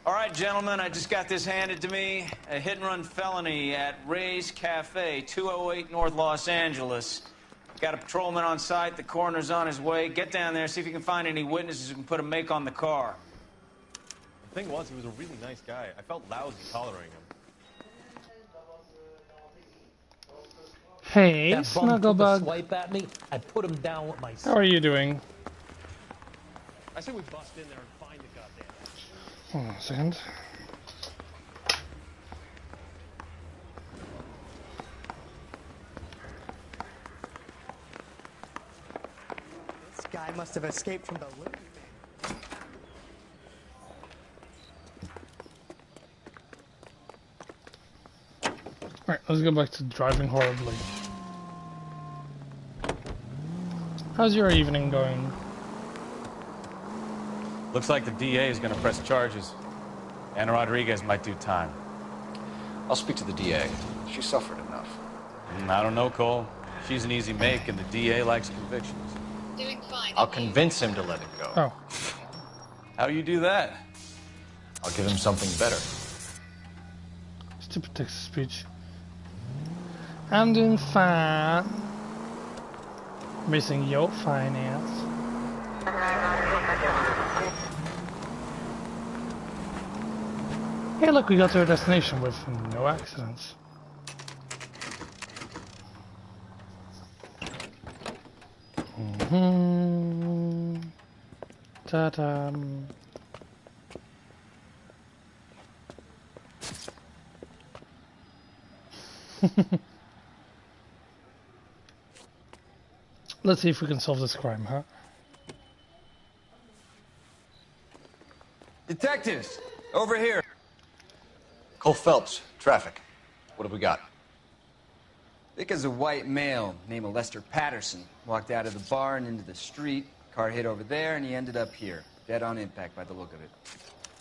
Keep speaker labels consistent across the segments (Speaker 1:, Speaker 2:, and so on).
Speaker 1: All right, gentlemen, I just got this handed to me. A hit-and-run felony at Ray's Cafe, 208 North Los Angeles. Got a patrolman on site. The coroner's on his way. Get down there, see if you can find any witnesses who can put a make on the car.
Speaker 2: The thing was, he was a really nice guy. I felt lousy tolerating him.
Speaker 3: Hey,
Speaker 4: that bum took a
Speaker 3: Snugglebug.
Speaker 4: swipe at me. I put him down with my.
Speaker 3: How are you doing?
Speaker 2: I say we bust in there and find the goddamn.
Speaker 3: Hold on a second.
Speaker 5: This guy must have escaped from the loot.
Speaker 3: Alright, let's go back to driving horribly. How's your evening going?
Speaker 1: Looks like the DA is going to press charges. Anna Rodriguez might do time.
Speaker 6: I'll speak to the DA. She suffered enough.
Speaker 1: I don't know, Cole. She's an easy make, and the DA likes convictions.
Speaker 7: Doing fine.
Speaker 6: I'll convince him to let it go.
Speaker 3: Oh.
Speaker 1: How do you do that?
Speaker 6: I'll give him something better.
Speaker 3: Stupid text speech. I'm doing fine. Missing your finance. Hey look, we got to our destination with no accidents. Ta-da. Let's see if we can solve this crime, huh?
Speaker 1: Detectives, over here.
Speaker 6: Cole Phelps, traffic. What have we got?
Speaker 8: Vic is a white male named Lester Patterson. Walked out of the bar and into the street. Car hit over there, and he ended up here. Dead on impact by the look of it.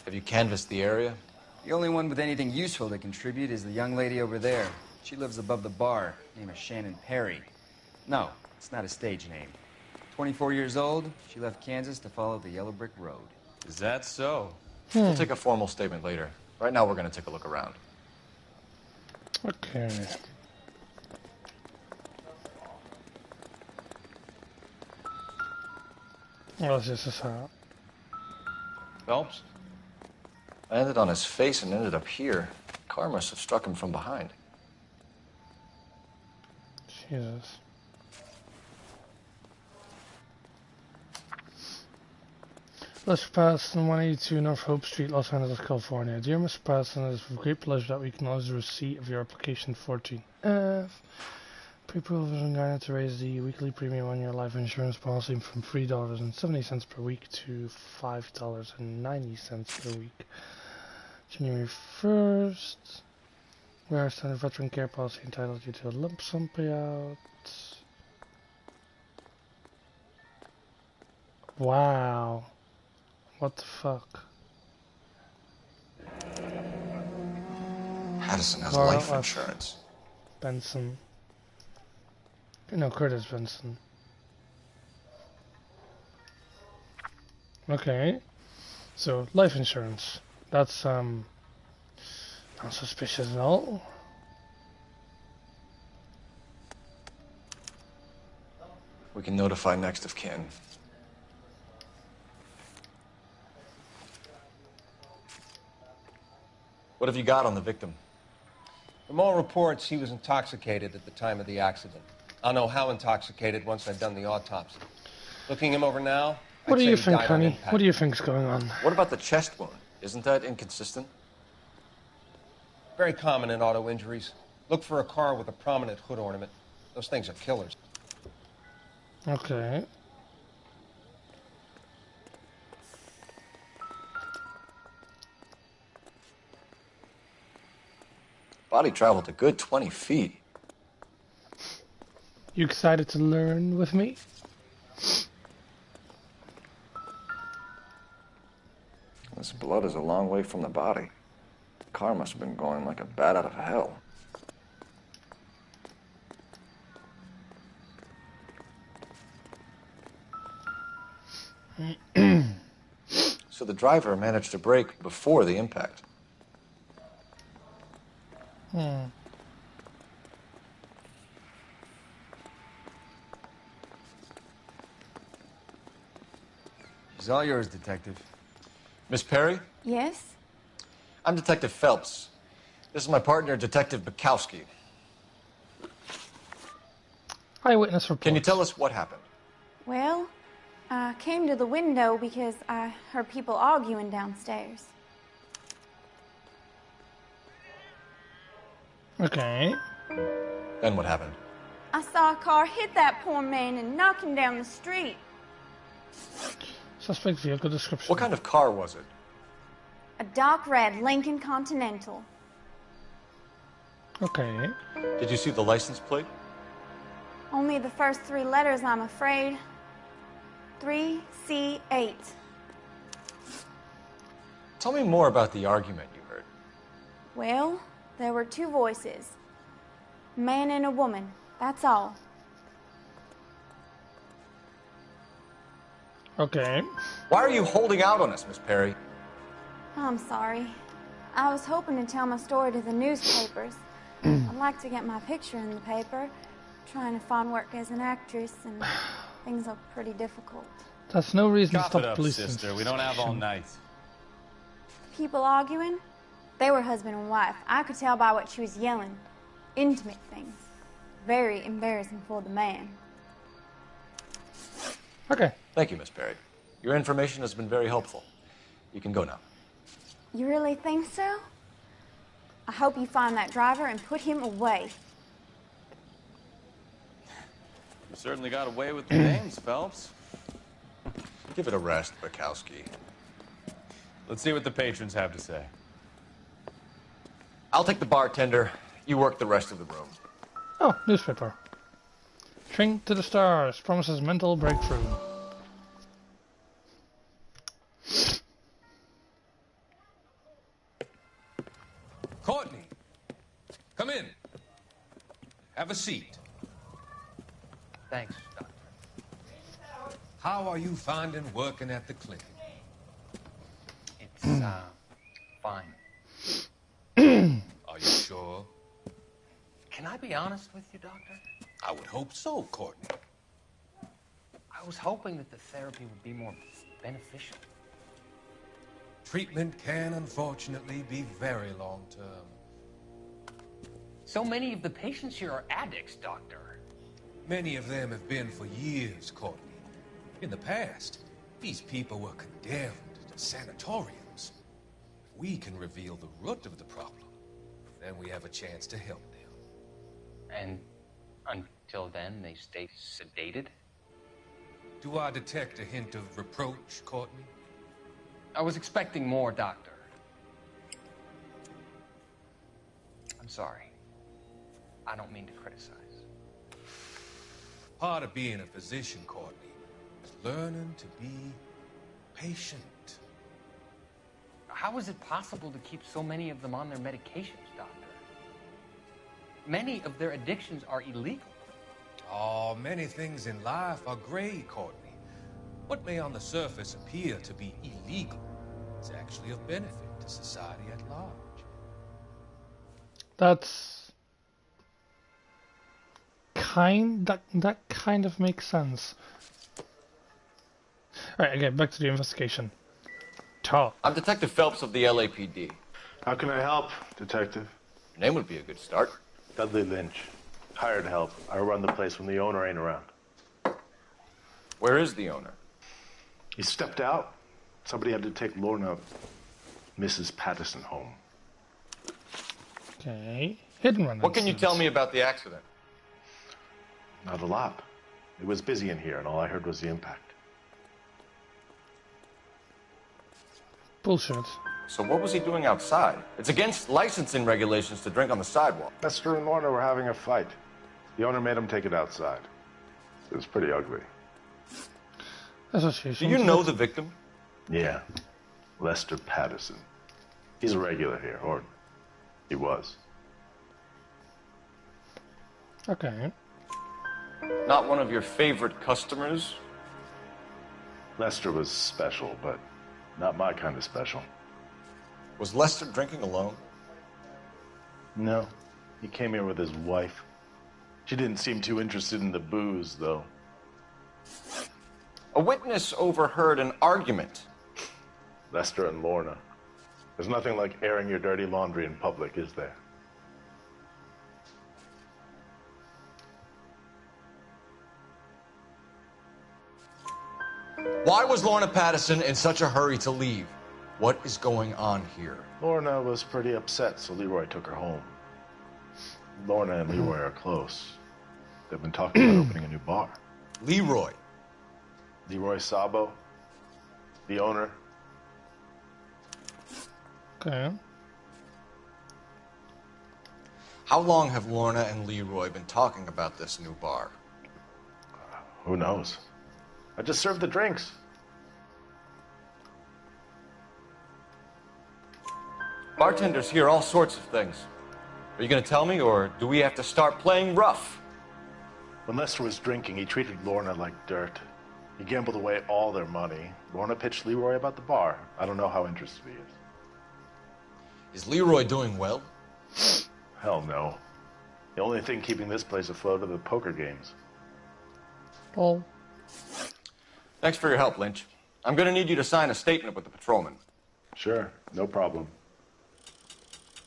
Speaker 6: Have you canvassed the area?
Speaker 8: The only one with anything useful to contribute is the young lady over there. She lives above the bar. Name is Shannon Perry. No, it's not a stage name. 24 years old, she left Kansas to follow the yellow brick road.
Speaker 1: Is that so?
Speaker 6: We'll take a formal statement later. Right now, we're going to take a look around.
Speaker 3: Okay. What is this out?
Speaker 6: Phelps? I landed on his face and ended up here. Car must have struck him from behind.
Speaker 3: Jesus. Mr. Patterson, 182 North Hope Street, Los Angeles, California. Dear Mr. Patterson, it is with great pleasure that we acknowledge the receipt of your application 14F. Pre-approval is regarded to raise the weekly premium on your life insurance policy from $3.70 per week to $5.90 per week. January 1st. Where standard veteran care policy entitles you to a lump sum payout. Wow. What the fuck?
Speaker 6: Patterson has
Speaker 3: Carl
Speaker 6: life
Speaker 3: F.
Speaker 6: insurance.
Speaker 3: Benson. No, Curtis Benson. Okay. So, life insurance. That's, not suspicious at all.
Speaker 6: We can notify next of kin. What have you got on the victim?
Speaker 9: From all reports, he was intoxicated at the time of the accident. I'll know how intoxicated once I've done the autopsy. Looking him over now,
Speaker 3: What
Speaker 9: I'd
Speaker 3: do
Speaker 9: say
Speaker 3: you
Speaker 9: he
Speaker 3: think,
Speaker 9: died on
Speaker 3: honey?
Speaker 9: impact.
Speaker 3: What do you think's going on?
Speaker 6: What about the chest wound? Isn't that inconsistent?
Speaker 9: Very common in auto injuries. Look for a car with a prominent hood ornament. Those things are killers.
Speaker 3: Okay.
Speaker 6: Body traveled a good 20 feet.
Speaker 3: You excited to learn with me?
Speaker 6: This blood is a long way from the body. car must have been going like a bat out of hell. So the driver managed to brake before the impact.
Speaker 8: She's all yours, Detective.
Speaker 6: Miss Perry?
Speaker 7: Yes?
Speaker 6: I'm Detective Phelps. This is my partner, Detective Bukowski.
Speaker 3: Eyewitness report.
Speaker 6: Can you tell us what happened?
Speaker 7: Well, I came to the window because I heard people arguing downstairs.
Speaker 3: Okay.
Speaker 6: Then what happened?
Speaker 7: I saw a car hit that poor man and knock him down the street.
Speaker 3: Suspect vehicle description.
Speaker 6: What kind of car was it?
Speaker 7: A dark red Lincoln Continental.
Speaker 3: Okay.
Speaker 6: Did you see the license plate?
Speaker 7: Only the first 3 letters, I'm afraid. 3C8.
Speaker 6: Tell me more about the argument you heard.
Speaker 7: Well, there were 2 voices. A man and a woman, that's all.
Speaker 3: Okay.
Speaker 6: Why are you holding out on us, Miss Perry?
Speaker 7: I'm sorry. I was hoping to tell my story to the newspapers. I'd like to get my picture in the paper. Trying to find work as an actress, and things look pretty difficult.
Speaker 3: That's no reason to
Speaker 2: Cough
Speaker 3: stop
Speaker 2: it up,
Speaker 3: police
Speaker 2: sister. We don't have all night.
Speaker 7: People arguing? They were husband and wife. I could tell by what she was yelling. Intimate things. Very embarrassing for the man.
Speaker 3: Okay.
Speaker 6: Thank you, Miss Perry. Your information has been very helpful. You can go now.
Speaker 7: You really think so? I hope you find that driver and put him away.
Speaker 2: You certainly got away with the names, Phelps.
Speaker 6: Give it a rest, Bukowski.
Speaker 2: Let's see what the patrons have to say.
Speaker 6: I'll take the bartender. You work the rest of the room.
Speaker 3: Oh, newspaper. Shrink to the stars. Promises mental breakthrough.
Speaker 10: Courtney, come in. Have a seat.
Speaker 4: Thanks, Doctor.
Speaker 10: How are you finding working at the clinic?
Speaker 4: It's, fine.
Speaker 10: Are you sure?
Speaker 4: Can I be honest with you, Doctor?
Speaker 10: I would hope so, Courtney.
Speaker 4: I was hoping that the therapy would be more beneficial.
Speaker 10: Treatment can unfortunately be very long-term.
Speaker 4: So many of the patients here are addicts, Doctor.
Speaker 10: Many of them have been for years, Courtney. In the past, these people were condemned to sanatoriums. If we can reveal the root of the problem, then we have a chance to help them.
Speaker 4: And until then, they stay sedated?
Speaker 10: Do I detect a hint of reproach, Courtney?
Speaker 4: I was expecting more, Doctor. I'm sorry. I don't mean to criticize.
Speaker 10: Part of being a physician, Courtney, is learning to be patient.
Speaker 4: How is it possible to keep so many of them on their medications, Doctor? Many of their addictions are illegal.
Speaker 10: Oh, many things in life are gray, Courtney. What may on the surface appear to be illegal is actually of benefit to society at large.
Speaker 3: That's that kind of makes sense. Alright, again, back to the investigation. Talk.
Speaker 6: I'm Detective Phelps of the LAPD.
Speaker 11: How can I help, Detective?
Speaker 6: Your name would be a good start.
Speaker 11: Dudley Lynch. Hired help. I run the place when the owner ain't around.
Speaker 6: Where is the owner?
Speaker 11: He stepped out. Somebody had to take Lorna, Mrs. Patterson, home.
Speaker 3: Okay. Hidden run.
Speaker 6: What can you tell me about the accident?
Speaker 11: Not a lot. It was busy in here, and all I heard was the impact.
Speaker 3: Bullshit.
Speaker 6: So what was he doing outside? It's against licensing regulations to drink on the sidewalk.
Speaker 11: Lester and Lorna were having a fight. The owner made him take it outside. It was pretty ugly.
Speaker 3: Association.
Speaker 6: Do you know the victim?
Speaker 11: Yeah. Lester Patterson. He's a regular here, or He was.
Speaker 3: Okay.
Speaker 6: Not one of your favorite customers?
Speaker 11: Lester was special, but not my kind of special.
Speaker 6: Was Lester drinking alone?
Speaker 11: No. He came here with his wife. She didn't seem too interested in the booze, though.
Speaker 6: A witness overheard an argument.
Speaker 11: Lester and Lorna. There's nothing like airing your dirty laundry in public, is there?
Speaker 6: Why was Lorna Patterson in such a hurry to leave? What is going on here?
Speaker 11: Lorna was pretty upset, so Leroy took her home. Lorna and Leroy are close. They've been talking about opening a new bar.
Speaker 6: Leroy?
Speaker 11: Leroy Sabo, the owner.
Speaker 3: Okay.
Speaker 6: How long have Lorna and Leroy been talking about this new bar?
Speaker 11: Who knows? I just served the drinks.
Speaker 6: Bartenders hear all sorts of things. Are you going to tell me, or do we have to start playing rough?
Speaker 11: When Lester was drinking, he treated Lorna like dirt. He gambled away all their money. Lorna pitched Leroy about the bar. I don't know how interested he is.
Speaker 6: Is Leroy doing well?
Speaker 11: Hell no. The only thing keeping this place afloat are the poker games.
Speaker 3: Well.
Speaker 6: Thanks for your help, Lynch. I'm going to need you to sign a statement with the patrolman.
Speaker 11: Sure, no problem.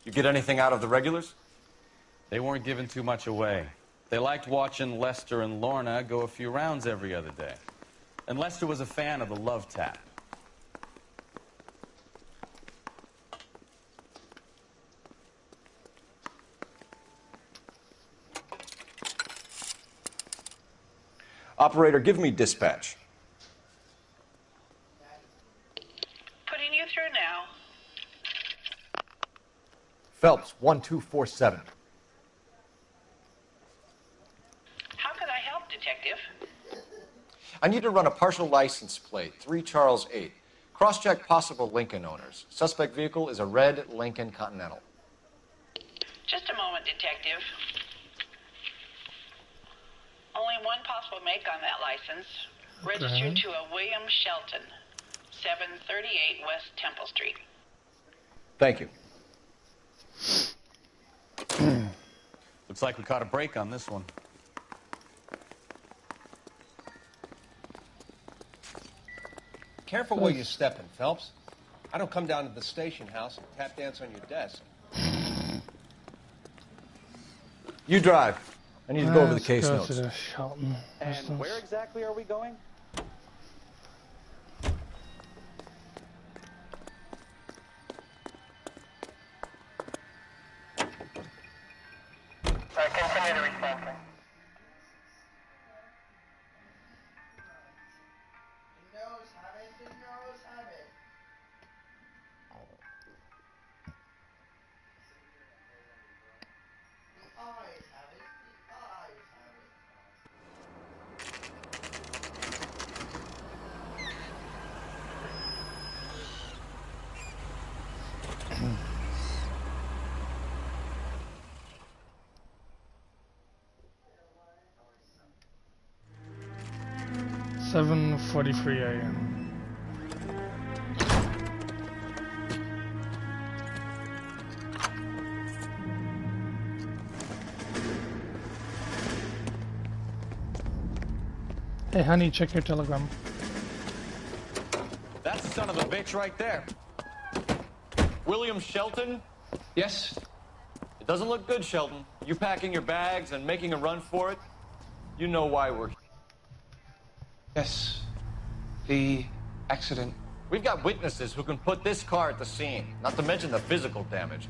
Speaker 6: You get anything out of the regulars?
Speaker 12: They weren't giving too much away. They liked watching Lester and Lorna go a few rounds every other day. And Lester was a fan of the love tap.
Speaker 6: Operator, give me dispatch.
Speaker 13: Putting you through now.
Speaker 6: Phelps, 1247.
Speaker 13: How can I help, Detective?
Speaker 6: I need to run a partial license plate, 3 Charles 8. Cross-check possible Lincoln owners. Suspect vehicle is a red Lincoln Continental.
Speaker 13: Just a moment, Detective. Only one possible make on that license. Registered to a William Shelton, 738 West Temple Street.
Speaker 6: Thank you.
Speaker 12: Looks like we caught a break on this one.
Speaker 9: Careful where you're stepping, Phelps. I don't come down to the station house and tap dance on your desk.
Speaker 6: You drive. I need to go over the case
Speaker 3: go
Speaker 6: notes.
Speaker 3: to the Shelton
Speaker 14: And
Speaker 3: residence.
Speaker 14: where exactly are we going?
Speaker 15: Continue to respond, sir.
Speaker 3: Seven 7:43 a.m. Hey honey, check your telegram.
Speaker 12: That's the son of a bitch right there.
Speaker 6: William Shelton?
Speaker 8: Yes?
Speaker 6: It doesn't look good, Shelton. You packing your bags and making a run for it? You know why we're here.
Speaker 8: Yes. The accident.
Speaker 6: We've got witnesses who can put this car at the scene, not to mention the physical damage.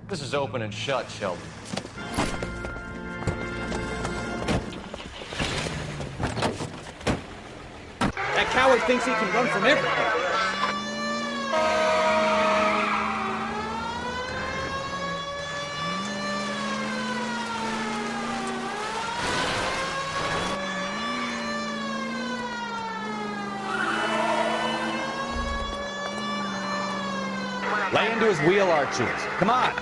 Speaker 6: This is open and shut, Shelton.
Speaker 14: That coward thinks he can run from everything.
Speaker 12: Lay into his wheel arches. Come on.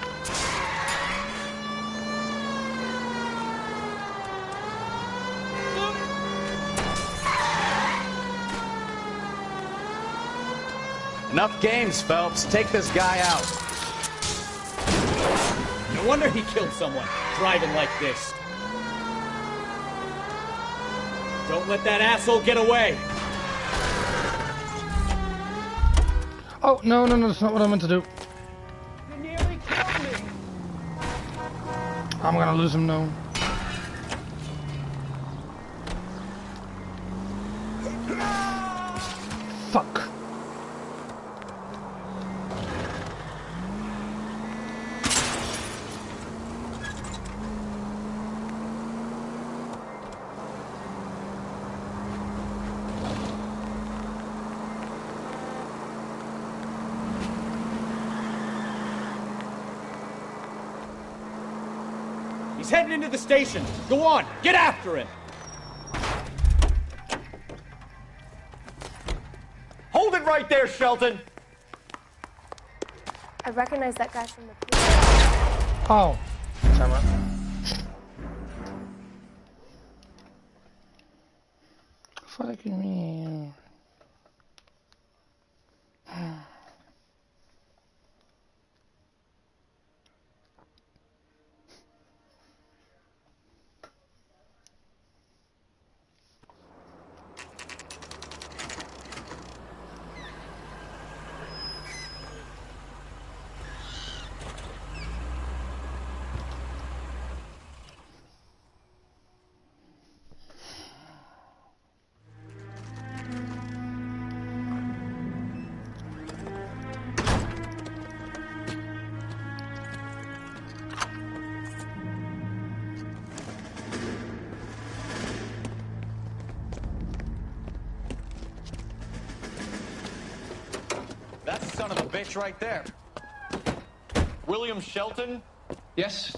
Speaker 12: Enough games, Phelps. Take this guy out.
Speaker 14: No wonder he killed someone, driving like this. Don't let that asshole get away.
Speaker 3: Oh, no, that's not what I meant to do.
Speaker 14: You nearly killed me.
Speaker 3: I'm gonna lose him now. Fuck.
Speaker 14: He's heading into the station. Go on, get after him.
Speaker 6: Hold it right there, Shelton.
Speaker 15: I recognize that guy from the police.
Speaker 3: Oh. Damn it. Fucking me.
Speaker 12: That's the son of a bitch right there.
Speaker 6: William Shelton?
Speaker 9: Yes?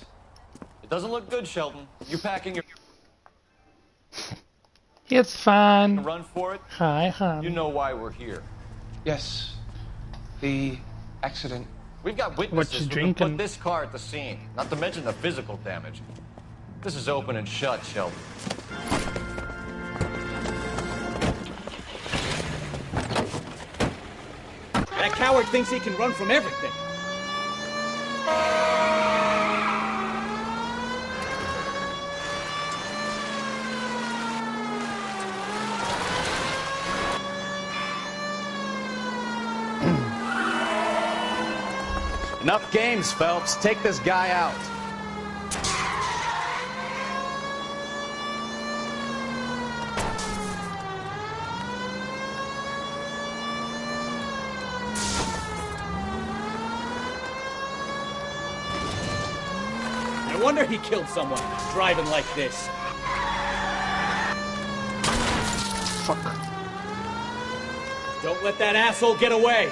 Speaker 6: It doesn't look good, Shelton. You packing your...
Speaker 3: It's fine.
Speaker 6: Run for it?
Speaker 3: Hi, hon.
Speaker 6: You know why we're here.
Speaker 9: Yes. The accident.
Speaker 6: We've got
Speaker 3: What
Speaker 6: witnesses
Speaker 3: you
Speaker 6: who can
Speaker 3: drinking?
Speaker 6: put this car at the scene, not to mention the physical damage. This is open and shut, Shelton.
Speaker 14: That coward thinks he can run from everything.
Speaker 12: Enough games, Phelps. Take this guy out.
Speaker 14: No wonder he killed someone, driving like this.
Speaker 3: Fuck.
Speaker 14: Don't let that asshole get away.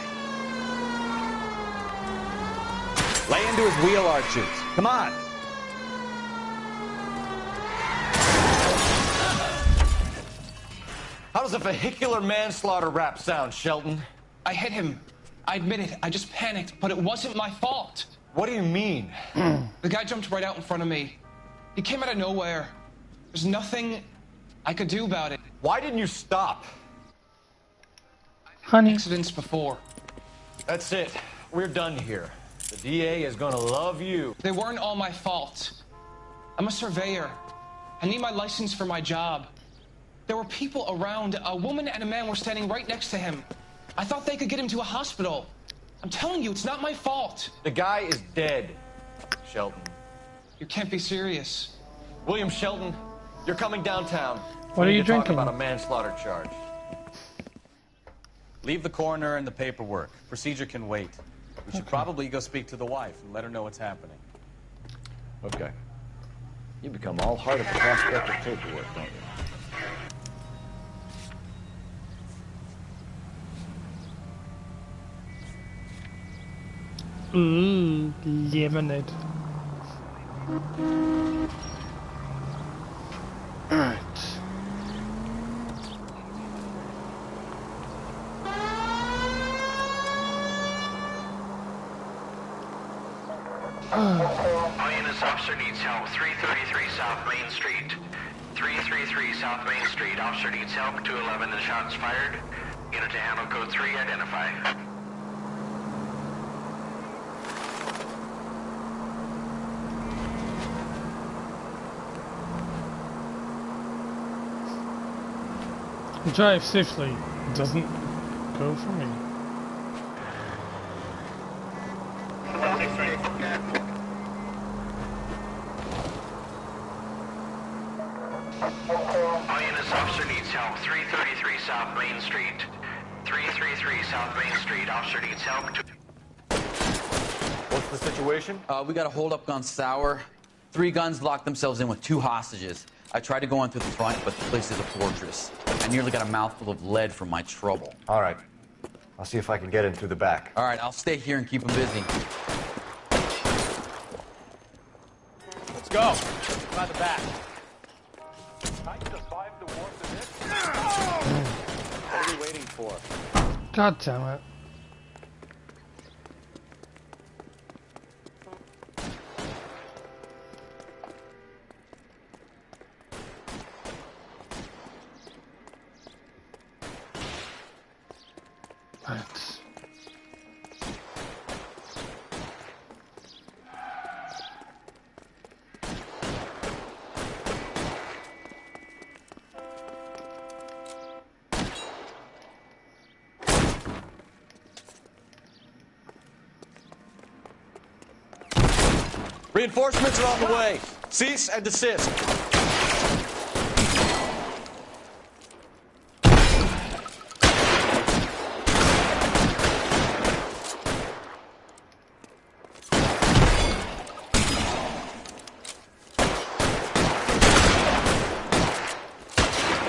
Speaker 12: Lay into his wheel arches. Come on.
Speaker 6: How does a vehicular manslaughter rap sound, Shelton?
Speaker 16: I hit him. I admit it. I just panicked, but it wasn't my fault.
Speaker 6: What do you mean?
Speaker 16: The guy jumped right out in front of me. He came out of nowhere. There's nothing I could do about it.
Speaker 6: Why didn't you stop?
Speaker 3: Honey.
Speaker 16: Accidents before.
Speaker 6: That's it. We're done here. The DA is gonna love you.
Speaker 16: They weren't all my fault. I'm a surveyor. I need my license for my job. There were people around. A woman and a man were standing right next to him. I thought they could get him to a hospital. I'm telling you, it's not my fault.
Speaker 6: The guy is dead, Shelton.
Speaker 16: You can't be serious.
Speaker 6: William Shelton, you're coming downtown.
Speaker 3: What
Speaker 6: We
Speaker 3: are
Speaker 6: need
Speaker 3: you
Speaker 6: to talk
Speaker 3: drinking?
Speaker 6: about a manslaughter charge.
Speaker 12: Leave the coroner and the paperwork. Procedure can wait. We should probably go speak to the wife and let her know what's happening.
Speaker 6: Okay. You become all heart at the prospect of paperwork, don't you?
Speaker 3: Ooh, lemonade. Alright.
Speaker 17: All units, officer needs help. 333 South Main Street. 333 South Main Street. Officer needs help. 211 and shots fired. Unit to handle code 3, identify.
Speaker 3: Drive safely. Doesn't go for me.
Speaker 17: All units, officer needs help. 333 South Main Street. 333 South Main Street. Officer needs help.
Speaker 6: What's the situation?
Speaker 12: We got a holdup gone sour. 3 guns locked themselves in with 2 hostages. I tried to go in through the front, but the place is a fortress. I nearly got a mouthful of lead from my trouble.
Speaker 6: All right. I'll see if I can get in through the back.
Speaker 12: All right, I'll stay here and keep them busy.
Speaker 2: Let's go. By the back.
Speaker 6: What are we waiting for?
Speaker 3: God damn it. Right.
Speaker 6: Reinforcements are on the way. Cease and desist.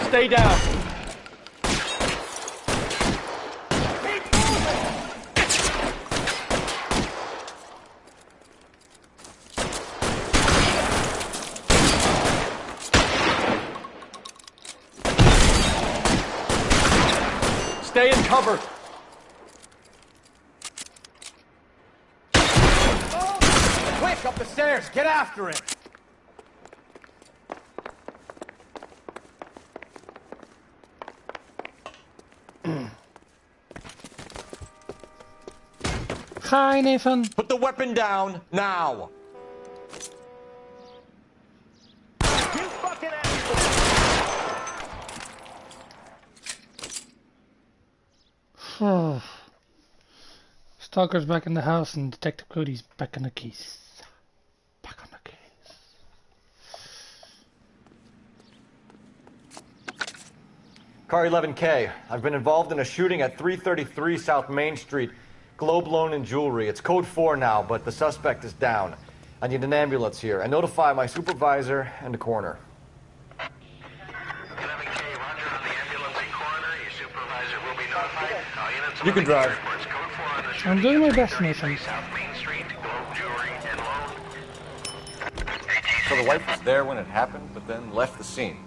Speaker 6: Stay down. Stay in cover.
Speaker 9: Quick, up the stairs. Get after it.
Speaker 3: Hi, Nathan.
Speaker 6: Put the weapon down now.
Speaker 3: Stalker's back in the house and Detective Cody's back in the case. Back on the case.
Speaker 6: Car 11K. I've been involved in a shooting at 333 South Main Street. Globe Loan and Jewelry. It's code 4 now, but the suspect is down. I need an ambulance here. And notify my supervisor and the coroner.
Speaker 17: 11K, roger on the ambulance and coroner. Your supervisor will be notified. All units,
Speaker 6: You can drive.
Speaker 17: reports code 4 on the shooting.
Speaker 3: I'm doing my best, Nathan.
Speaker 17: South Main Street, Globe Jewelry and Loan.
Speaker 6: So the wife was there when it happened, but then left the scene.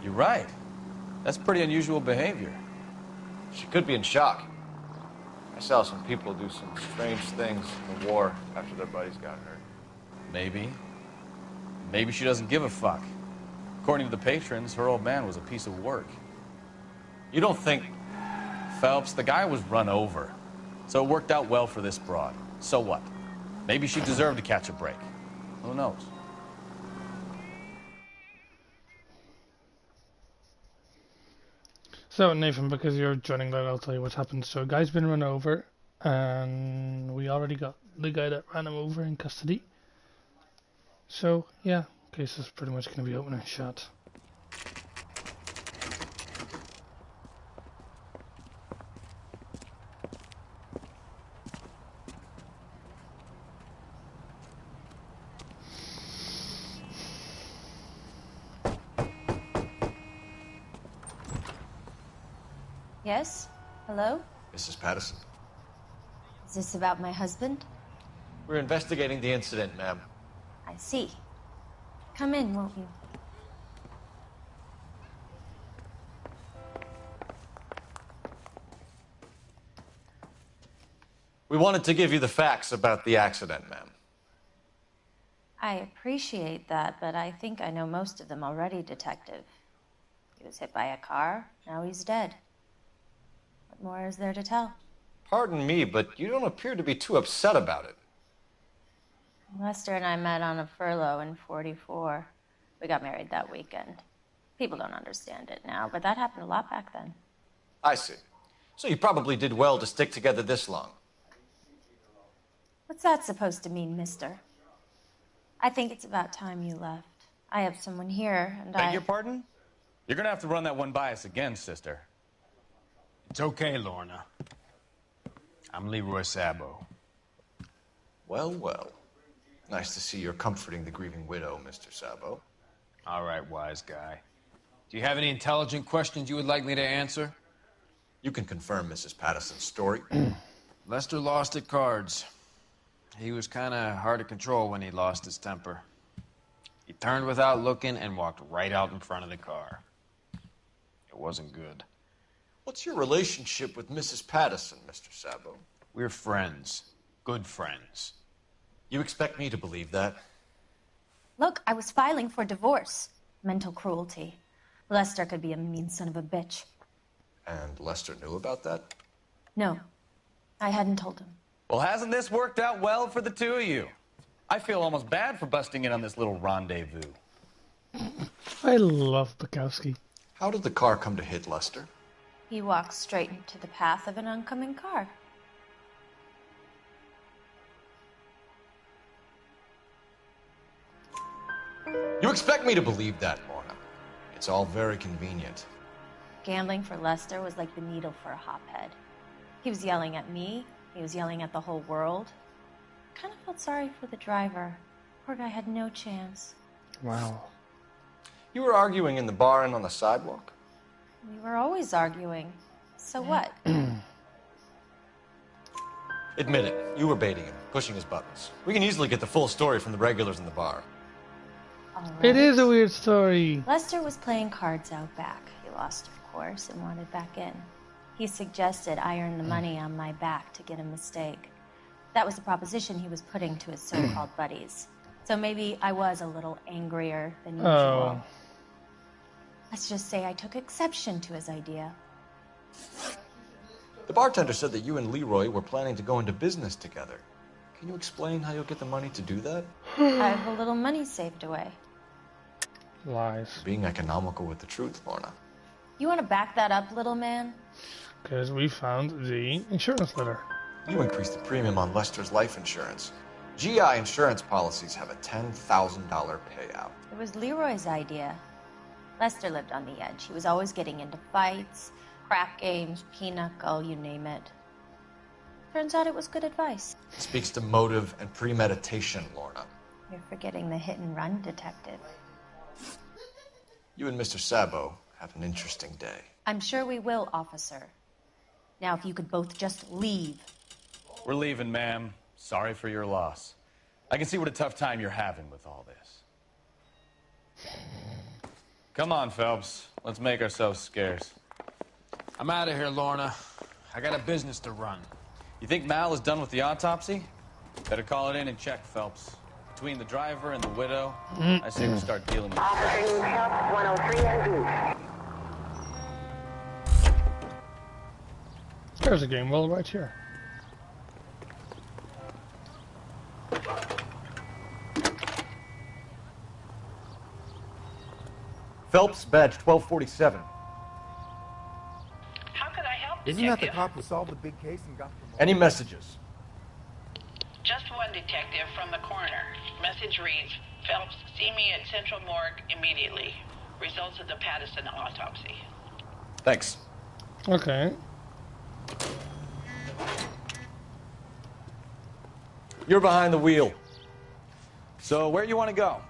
Speaker 12: You're right. That's pretty unusual behavior.
Speaker 6: She could be in shock. I saw some people do some strange things in the war after their buddies got hurt.
Speaker 12: Maybe. Maybe she doesn't give a fuck. According to the patrons, her old man was a piece of work.
Speaker 6: You don't think...
Speaker 12: Phelps, the guy was run over. So it worked out well for this broad. So what? Maybe she deserved to catch a break. Who knows?
Speaker 3: So, Nathan, because you're joining late, I'll tell you what's happened. So, a guy's been run over, and we already got the guy that ran him over in custody. So, yeah, case is pretty much going to be open and shut.
Speaker 15: Yes? Hello?
Speaker 6: Mrs. Patterson.
Speaker 15: Is this about my husband?
Speaker 6: We're investigating the incident, ma'am.
Speaker 15: I see. Come in, won't you?
Speaker 6: We wanted to give you the facts about the accident, ma'am.
Speaker 15: I appreciate that, but I think I know most of them already, Detective. He was hit by a car, now he's dead. What more is there to tell?
Speaker 6: Pardon me, but you don't appear to be too upset about it.
Speaker 15: Lester and I met on a furlough in '44. We got married that weekend. People don't understand it now, but that happened a lot back then.
Speaker 6: I see. So you probably did well to stick together this long.
Speaker 15: What's that supposed to mean, mister? I think it's about time you left. I have someone here, and
Speaker 1: Beg your pardon? You're gonna have to run that one by us again, sister.
Speaker 18: It's okay, Lorna. I'm Leroy Sabo.
Speaker 6: Well, well. Nice to see you're comforting the grieving widow, Mr. Sabo.
Speaker 18: All right, wise guy. Do you have any intelligent questions you would like me to answer?
Speaker 6: You can confirm Mrs. Patterson's story.
Speaker 18: Lester lost at cards. He was kind of hard to control when he lost his temper. He turned without looking and walked right out in front of the car. It wasn't good.
Speaker 6: What's your relationship with Mrs. Patterson, Mr. Sabo?
Speaker 18: We're friends. Good friends.
Speaker 6: You expect me to believe that?
Speaker 15: Look, I was filing for divorce. Mental cruelty. Lester could be a mean son of a bitch.
Speaker 6: And Lester knew about that?
Speaker 15: No, I hadn't told him.
Speaker 1: Well, hasn't this worked out well for the two of you? I feel almost bad for busting in on this little rendezvous.
Speaker 3: I love Bukowski.
Speaker 6: How did the car come to hit Lester?
Speaker 15: He walked straight into the path of an oncoming car.
Speaker 6: You expect me to believe that, Lorna? It's all very convenient.
Speaker 15: Gambling for Lester was like the needle for a hophead. He was yelling at me. He was yelling at the whole world. I kind of felt sorry for the driver. Poor guy had no chance.
Speaker 3: Wow.
Speaker 6: You were arguing in the bar and on the sidewalk?
Speaker 15: We were always arguing. So what?
Speaker 6: Admit it, you were baiting him, pushing his buttons. We can easily get the full story from the regulars in the bar.
Speaker 15: All right.
Speaker 3: It is a weird story.
Speaker 15: Lester was playing cards out back. He lost, of course, and wanted back in. He suggested I earn the money on my back to get a mistake. That was the proposition he was putting to his so-called buddies. So maybe I was a little angrier than usual.
Speaker 3: Oh.
Speaker 15: Let's just say I took exception to his idea.
Speaker 6: The bartender said that you and Leroy were planning to go into business together. Can you explain how you'll get the money to do that?
Speaker 15: I have a little money saved away.
Speaker 3: Lies.
Speaker 6: Being economical with the truth, Lorna.
Speaker 15: You want to back that up, little man?
Speaker 3: Because we found the insurance letter.
Speaker 6: You increased the premium on Lester's life insurance. GI insurance policies have a $10,000 payout.
Speaker 15: It was Leroy's idea. Lester lived on the edge. He was always getting into fights, crap games, pinochle, you name it. Turns out it was good advice.
Speaker 6: It speaks to motive and premeditation, Lorna.
Speaker 15: You're forgetting the hit and run, detective.
Speaker 6: You and Mr. Sabo have an interesting day.
Speaker 15: I'm sure we will, officer. Now, if you could both just leave.
Speaker 1: We're leaving, ma'am. Sorry for your loss. I can see what a tough time you're having with all this. Come on, Phelps. Let's make ourselves scarce.
Speaker 18: I'm out of here, Lorna. I got a business to run.
Speaker 1: You think Mal is done with the autopsy? Better call it in and check, Phelps. Between the driver and the widow, I say we start dealing with
Speaker 19: Afternoon help 103 and
Speaker 3: There's a game well right here.
Speaker 6: Phelps, badge 1247.
Speaker 13: How could I help?
Speaker 20: Isn't that the
Speaker 13: detective?
Speaker 20: cop who solved the big case and got promoted?
Speaker 6: Any messages?
Speaker 13: Just one detective from the coroner. Message reads, Phelps, see me at Central Morgue immediately. Results of the Patterson autopsy.
Speaker 6: Thanks.
Speaker 3: Okay.
Speaker 6: You're behind the wheel.
Speaker 1: So, where you want to go?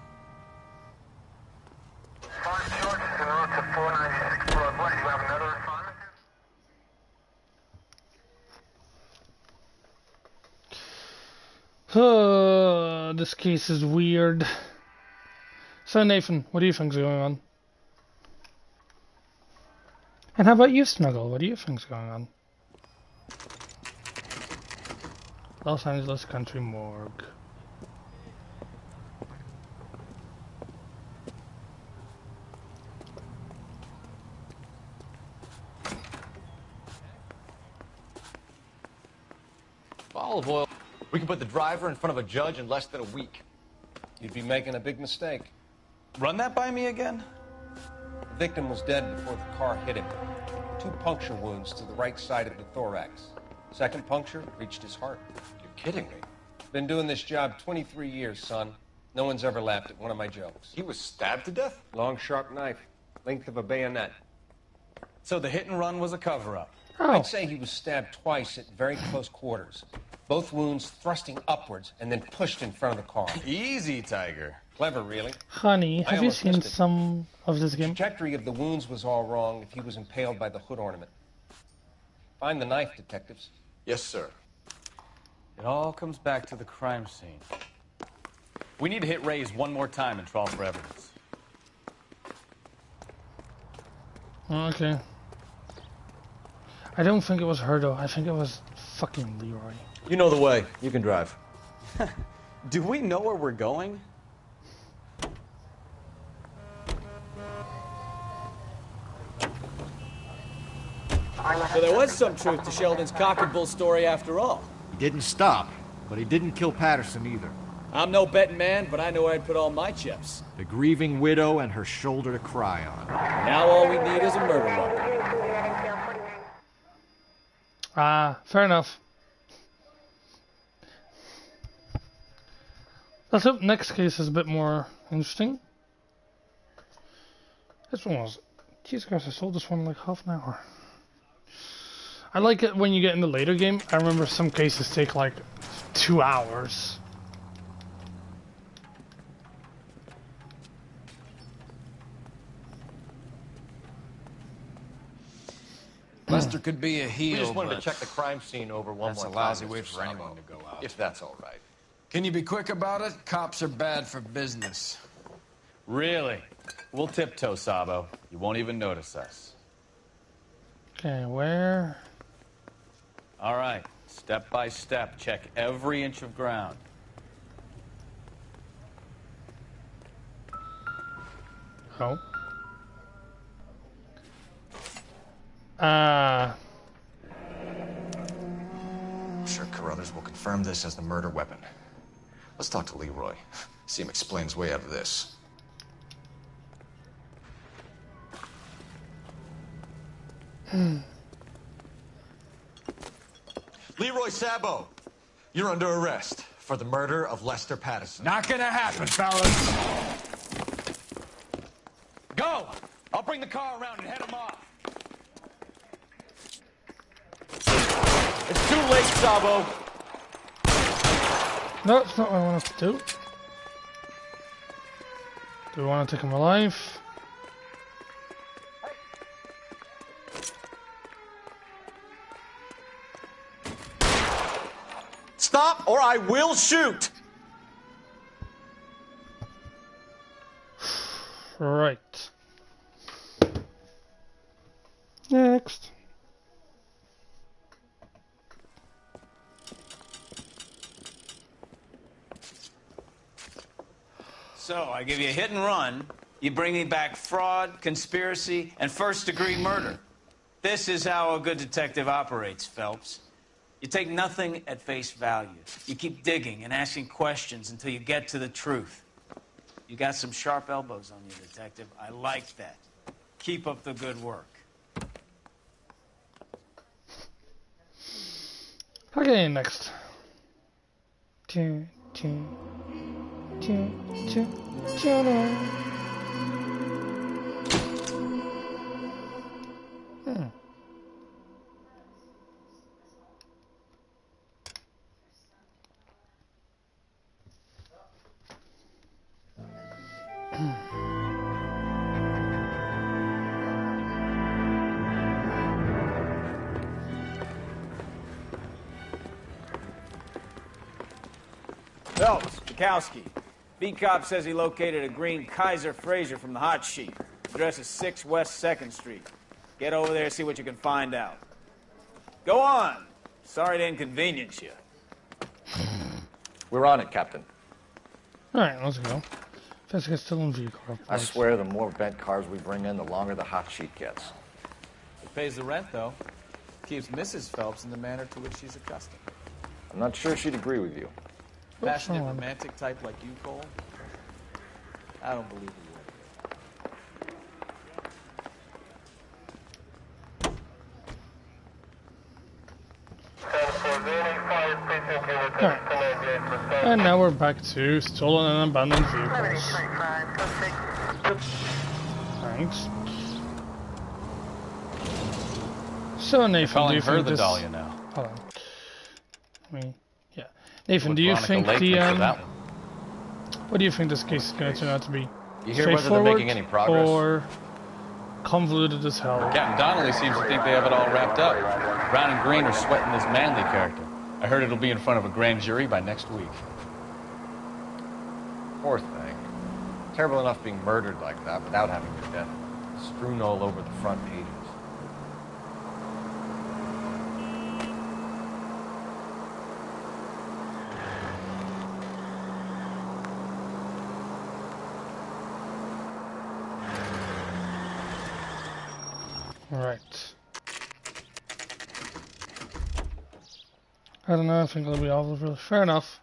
Speaker 3: This case is weird. So Nathan, what do you think's going on? And how about you, Snuggle? What do you think's going on? Los Angeles Country Morgue.
Speaker 6: Olive oil. We can put the driver in front of a judge in less than a week.
Speaker 9: You'd be making a big mistake.
Speaker 1: Run that by me again?
Speaker 9: The victim was dead before the car hit him. 2 puncture wounds to the right side of the thorax. Second puncture reached his heart.
Speaker 6: You're kidding me.
Speaker 9: Been doing this job 23 years, son. No one's ever laughed at one of my jokes.
Speaker 6: He was stabbed to death?
Speaker 9: Long, sharp knife. Length of a bayonet.
Speaker 1: So the hit and run was a cover-up?
Speaker 3: Oh.
Speaker 9: I'd say he was stabbed twice at very close quarters. Both wounds thrusting upwards and then pushed in front of the car.
Speaker 2: Easy, Tiger.
Speaker 9: Clever, really.
Speaker 3: Honey,
Speaker 9: I
Speaker 3: have you
Speaker 9: almost
Speaker 3: seen
Speaker 9: missed it.
Speaker 3: some of this
Speaker 9: The
Speaker 3: game?
Speaker 9: trajectory of the wounds was all wrong if he was impaled by the hood ornament. Find the knife, detectives.
Speaker 6: Yes, sir.
Speaker 1: It all comes back to the crime scene. We need to hit Ray's one more time and trawl for evidence.
Speaker 3: Okay. I don't think it was her though. I think it was fucking Leroy.
Speaker 6: You know the way. You can drive.
Speaker 1: Do we know where we're going?
Speaker 14: So there was some truth to Sheldon's cock and bull story after all.
Speaker 20: He didn't stop, but he didn't kill Patterson either.
Speaker 14: I'm no betting man, but I know where I'd put all my chips.
Speaker 20: The grieving widow and her shoulder to cry on.
Speaker 14: Now all we need is a murder weapon.
Speaker 3: Fair enough. Let's hope next case is a bit more interesting. This one was... Jesus Christ, I sold this one in like half an hour. I like it when you get in the later game. I remember some cases take like 2 hours.
Speaker 18: Lester could be a heel,
Speaker 6: We just wanted
Speaker 18: but
Speaker 6: to check the crime scene over one
Speaker 18: that's
Speaker 6: more
Speaker 18: a
Speaker 6: time.
Speaker 18: lousy way
Speaker 6: Mr.
Speaker 18: for anyone
Speaker 6: Sabo.
Speaker 18: to go out.
Speaker 6: If that's all right.
Speaker 18: Can you be quick about it? Cops are bad for business.
Speaker 1: Really? We'll tiptoe, Sabo. You won't even notice us.
Speaker 3: Okay, where?
Speaker 1: All right. Step by step. Check every inch of ground.
Speaker 3: Oh.
Speaker 21: I'm sure Carruthers will confirm this as the murder weapon. Let's talk to Leroy. See him explain his way out of this. Leroy Sabo, you're under arrest for the murder of Lester Patterson.
Speaker 18: Not gonna happen, fellas.
Speaker 1: Go! I'll bring the car around and head him off.
Speaker 6: It's too late, Sabo.
Speaker 3: No, it's not what I want us to do. Do we want to take him alive?
Speaker 6: Stop or I will shoot.
Speaker 3: Right. Next.
Speaker 1: So, I give you a hit and run. You bring me back fraud, conspiracy, and first-degree murder. This is how a good detective operates, Phelps. You take nothing at face value. You keep digging and asking questions until you get to the truth. You got some sharp elbows on you, detective. I like that. Keep up the good work.
Speaker 3: Okay, next.
Speaker 1: Phelps, Bukowski. Beat cop says he located a green Kaiser Fraser from the hot sheet. Address is 6 West 2nd Street. Get over there, see what you can find out. Go on. Sorry to inconvenience you.
Speaker 6: We're on it, Captain.
Speaker 3: Alright, let's go. Investigate stolen vehicle.
Speaker 6: I swear the more bent cars we bring in, the longer the hot sheet gets.
Speaker 1: It pays the rent, though. Keeps Mrs. Phelps in the manner to which she's accustomed.
Speaker 21: I'm not sure she'd agree with you.
Speaker 12: Passionate romantic type like you, Cole? I don't believe it.
Speaker 3: Alright. And now we're back to stolen and abandoned vehicles. Thanks. So Nathan, do you think this...
Speaker 2: Dahlia now.
Speaker 3: Hold on. I mean, yeah. Nathan, do you think the what do you think this case is going to turn out to be?
Speaker 21: You hear whether they're making any progress?
Speaker 3: Or convoluted as hell?
Speaker 12: Captain Donnelly seems to think they have it all wrapped up. Brown and Green are sweating this Manley character. I heard it'll be in front of a grand jury by next week.
Speaker 21: Poor thing. Terrible enough being murdered like that without having your death strewn all over the front pages.
Speaker 3: Right. I don't know, I think it'll be all over. Fair enough.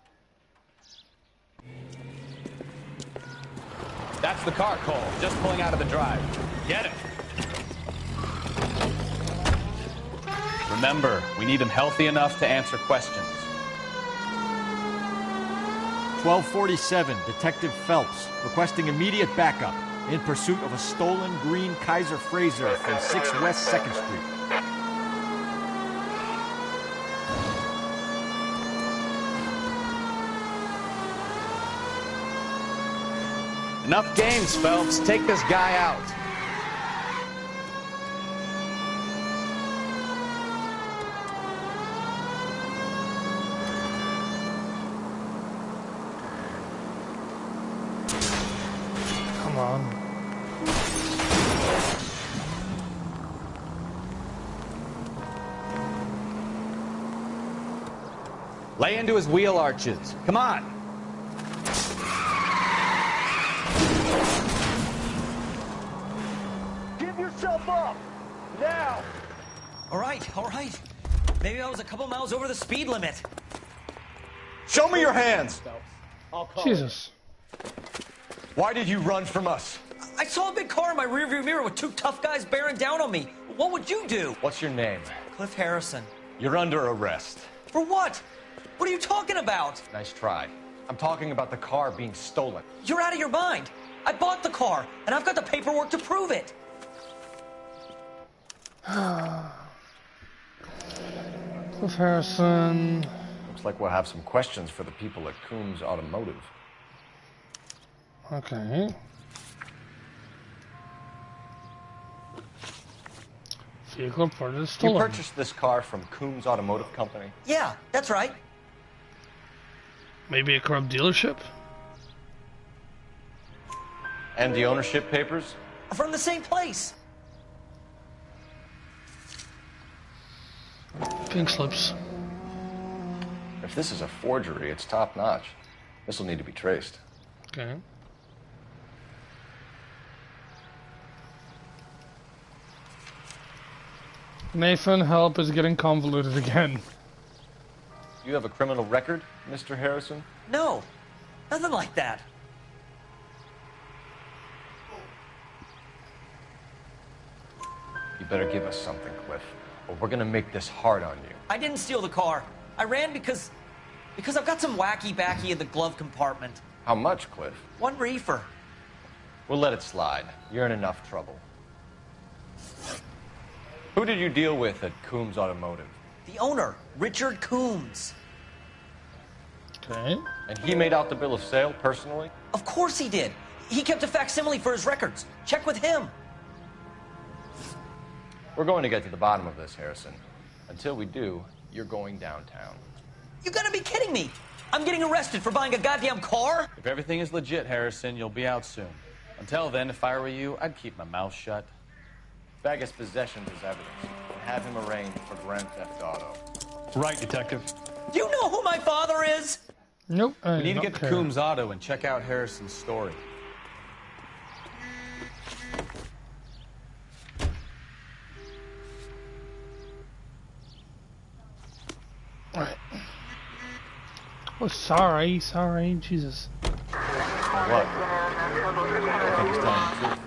Speaker 12: That's the car, Cole. Just pulling out of the drive. Get it. Remember, we need him healthy enough to answer questions.
Speaker 20: 1247, Detective Phelps, requesting immediate backup in pursuit of a stolen green Kaiser Frazer from 6 West 2nd Street.
Speaker 12: Enough games, Phelps. Take this guy out.
Speaker 3: Come on.
Speaker 12: Lay into his wheel arches. Come on.
Speaker 6: Up! Now!
Speaker 5: All right. Maybe I was a couple miles over the speed limit.
Speaker 21: Show me your hands!
Speaker 3: Jesus.
Speaker 21: Why did you run from us?
Speaker 5: I saw a big car in my rearview mirror with 2 tough guys bearing down on me. What would you do?
Speaker 21: What's your name?
Speaker 5: Cliff Harrison.
Speaker 21: You're under arrest.
Speaker 5: For what? What are you talking about?
Speaker 21: Nice try. I'm talking about the car being stolen.
Speaker 5: You're out of your mind. I bought the car, and I've got the paperwork to prove it.
Speaker 3: Cliff Harrison.
Speaker 21: Looks like we'll have some questions for the people at Coombs Automotive.
Speaker 3: Okay. Vehicle reported as stolen.
Speaker 21: You purchased this car from Coombs Automotive Company?
Speaker 5: Yeah, that's right.
Speaker 3: Maybe a corrupt dealership?
Speaker 21: And the ownership papers?
Speaker 5: From the same place.
Speaker 3: Pink slips.
Speaker 21: If this is a forgery, it's top notch. This will need to be traced.
Speaker 3: Okay. Nathan, help is getting convoluted again.
Speaker 21: You have a criminal record, Mr. Harrison?
Speaker 5: No, nothing like that.
Speaker 21: You better give us something, Cliff, or we're gonna make this hard on you.
Speaker 5: I didn't steal the car. I ran because I've got some wacky backy in the glove compartment.
Speaker 21: How much, Cliff?
Speaker 5: 1 reefer.
Speaker 21: We'll let it slide. You're in enough trouble. Who did you deal with at Coombs Automotive?
Speaker 5: The owner, Richard Coombs.
Speaker 3: Okay.
Speaker 21: And he made out the bill of sale personally?
Speaker 5: Of course he did. He kept a facsimile for his records. Check with him.
Speaker 21: We're going to get to the bottom of this, Harrison. Until we do, you're going downtown.
Speaker 5: You gotta be kidding me. I'm getting arrested for buying a goddamn car?
Speaker 12: If everything is legit, Harrison, you'll be out soon. Until then, if I were you, I'd keep my mouth shut.
Speaker 21: Bag his possessions as evidence and have him arraigned for grand theft auto.
Speaker 2: Right, Detective.
Speaker 5: Do you know who my father is?
Speaker 3: Nope.
Speaker 12: We need to get to Coombs Auto and check out Harrison's story.
Speaker 3: Alright. Oh, sorry, Jesus.
Speaker 2: What? I think he's telling the truth.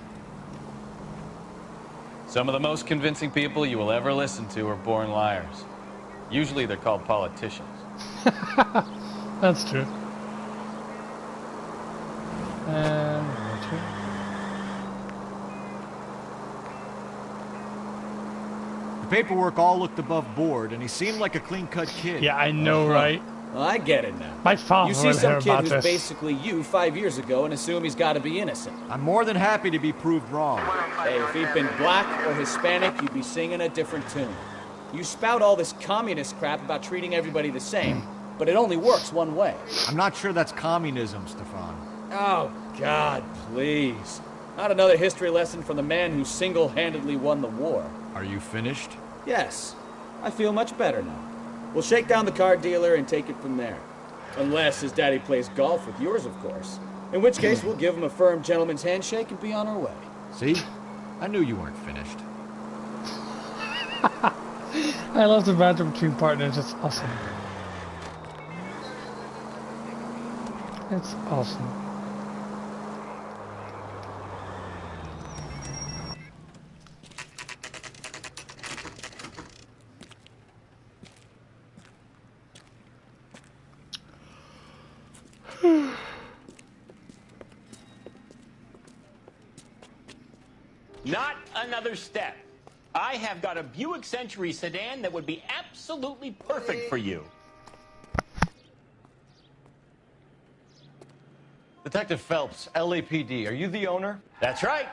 Speaker 2: Some of the most convincing people you will ever listen to are born liars. Usually they're called politicians.
Speaker 3: That's true.
Speaker 20: The paperwork all looked above board, and he seemed like a clean-cut kid.
Speaker 3: Yeah, I know, right?
Speaker 14: Well, I get it now.
Speaker 3: My father
Speaker 14: You see
Speaker 3: will hear
Speaker 14: some kid
Speaker 3: about
Speaker 14: who's
Speaker 3: this.
Speaker 14: basically you 5 years ago and assume he's got to be innocent.
Speaker 20: I'm more than happy to be proved wrong.
Speaker 14: Hey, if he'd been black or Hispanic, you'd be singing a different tune. You spout all this communist crap about treating everybody the same, but it only works one way.
Speaker 20: I'm not sure that's communism, Stefan.
Speaker 14: Oh, God, please. Not another history lesson from the man who single-handedly won the war.
Speaker 20: Are you finished?
Speaker 14: Yes. I feel much better now. We'll shake down the car dealer and take it from there. Unless his daddy plays golf with yours, of course. In which case, we'll give him a firm gentleman's handshake and be on our way.
Speaker 20: See? I knew you weren't finished.
Speaker 3: I love the banter between partners, it's awesome. It's awesome.
Speaker 4: Not another step. I have got a Buick Century sedan that would be absolutely perfect for you.
Speaker 6: Detective Phelps, LAPD, are you the owner?
Speaker 4: That's right.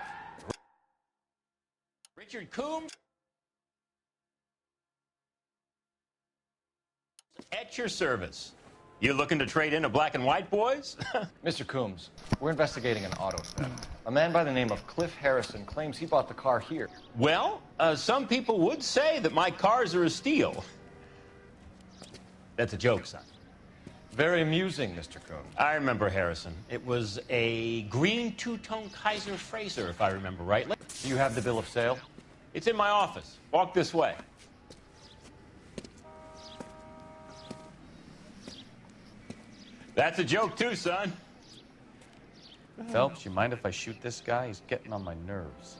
Speaker 4: Richard Coombs, at your service. You looking to trade in a black and white, boys?
Speaker 6: Mr. Coombs, we're investigating an auto theft. A man by the name of Cliff Harrison claims he bought the car here.
Speaker 4: Well, some people would say that my cars are a steal. That's a joke, son.
Speaker 6: Very amusing, Mr. Coombs.
Speaker 4: I remember Harrison. It was a green two-tone Kaiser Frazer, if I remember rightly.
Speaker 6: Do you have the bill of sale?
Speaker 4: It's in my office. Walk this way. That's a joke, too, son.
Speaker 2: Phelps, you mind if I shoot this guy? He's getting on my nerves.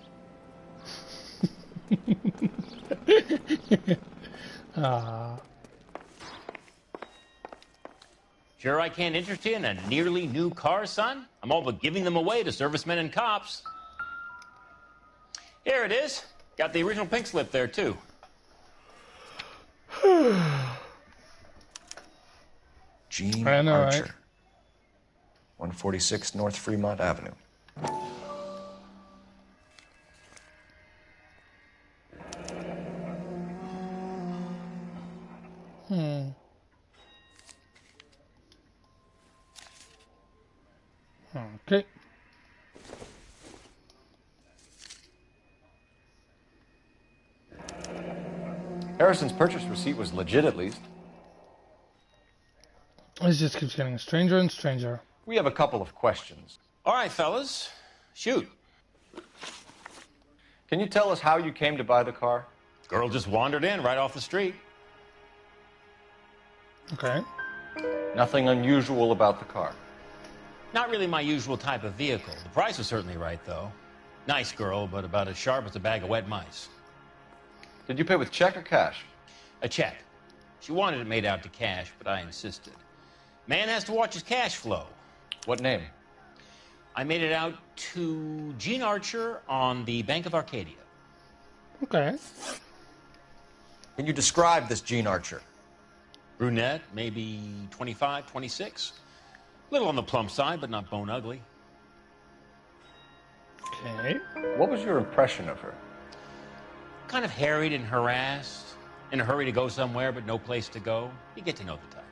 Speaker 4: Sure I can't interest you in a nearly new car, son? I'm all but giving them away to servicemen and cops. Here it is. Got the original pink slip there, too.
Speaker 21: Gene
Speaker 3: I know,
Speaker 21: Archer.
Speaker 3: right?
Speaker 21: 146 North Fremont Avenue.
Speaker 3: Okay.
Speaker 6: Harrison's purchase receipt was legit, at least.
Speaker 3: This just keeps getting stranger and stranger.
Speaker 6: We have a couple of questions.
Speaker 4: All right, fellas. Shoot.
Speaker 6: Can you tell us how you came to buy the car?
Speaker 4: Girl just wandered in right off the street.
Speaker 3: Okay.
Speaker 6: Nothing unusual about the car.
Speaker 4: Not really my usual type of vehicle. The price was certainly right, though. Nice girl, but about as sharp as a bag of wet mice.
Speaker 6: Did you pay with check or cash?
Speaker 4: A check. She wanted it made out to cash, but I insisted. Man has to watch his cash flow.
Speaker 6: What name?
Speaker 4: I made it out to Gene Archer on the Bank of Arcadia.
Speaker 3: Okay.
Speaker 6: Can you describe this Gene Archer?
Speaker 4: Brunette, maybe 25, 26. Little on the plump side, but not bone ugly.
Speaker 3: Okay.
Speaker 6: What was your impression of her?
Speaker 4: Kind of harried and harassed. In a hurry to go somewhere, but no place to go. You get to know the type.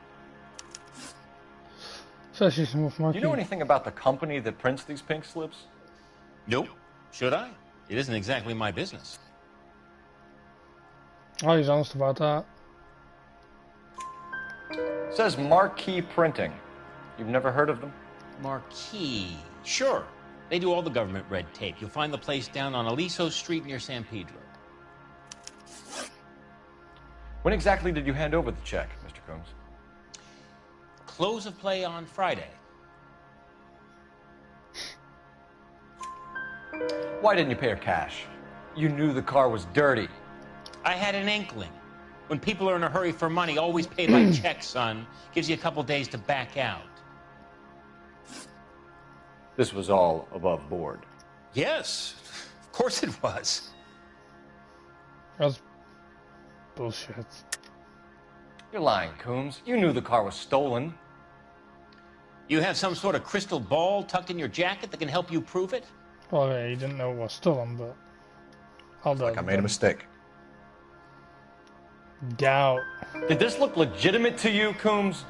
Speaker 3: So she's with
Speaker 6: Do you know anything about the company that prints these pink slips?
Speaker 4: Nope. Should I? It isn't exactly my business.
Speaker 3: Oh, he's honest about that.
Speaker 6: It says Marquee Printing. You've never heard of them?
Speaker 4: Marquee. Sure. They do all the government red tape. You'll find the place down on Aliso Street near San Pedro.
Speaker 6: When exactly did you hand over the check, Mr. Coombs?
Speaker 4: close of play on Friday.
Speaker 6: Why didn't you pay her cash? You knew the car was dirty.
Speaker 4: I had an inkling. When people are in a hurry for money, always pay by check, son. Gives you a couple days to back out.
Speaker 6: This was all above board.
Speaker 4: Yes, of course it was.
Speaker 3: That's bullshit.
Speaker 6: You're lying, Coombs. You knew the car was stolen.
Speaker 4: You have some sort of crystal ball tucked in your jacket that can help you prove it?
Speaker 3: Well, yeah, he didn't know it was stolen, but...
Speaker 21: I made a mistake.
Speaker 3: Doubt.
Speaker 6: Did this look legitimate to you, Coombs?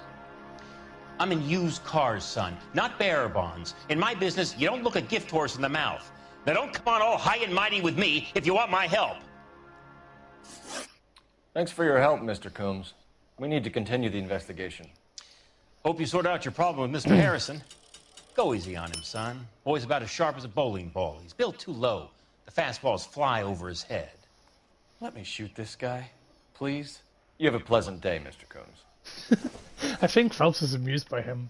Speaker 4: I'm in used cars, son, not bearer bonds. In my business, you don't look a gift horse in the mouth. Now don't come on all high and mighty with me if you want my help.
Speaker 6: Thanks for your help, Mr. Coombs. We need to continue the investigation.
Speaker 4: Hope you sort out your problem with Mr. Harrison. Go easy on him, son. Boy's about as sharp as a bowling ball. He's built too low. The fastballs fly over his head.
Speaker 2: Let me shoot this guy, please.
Speaker 6: You have a pleasant day, Mr. Coombs.
Speaker 3: I think Phelps is amused by him.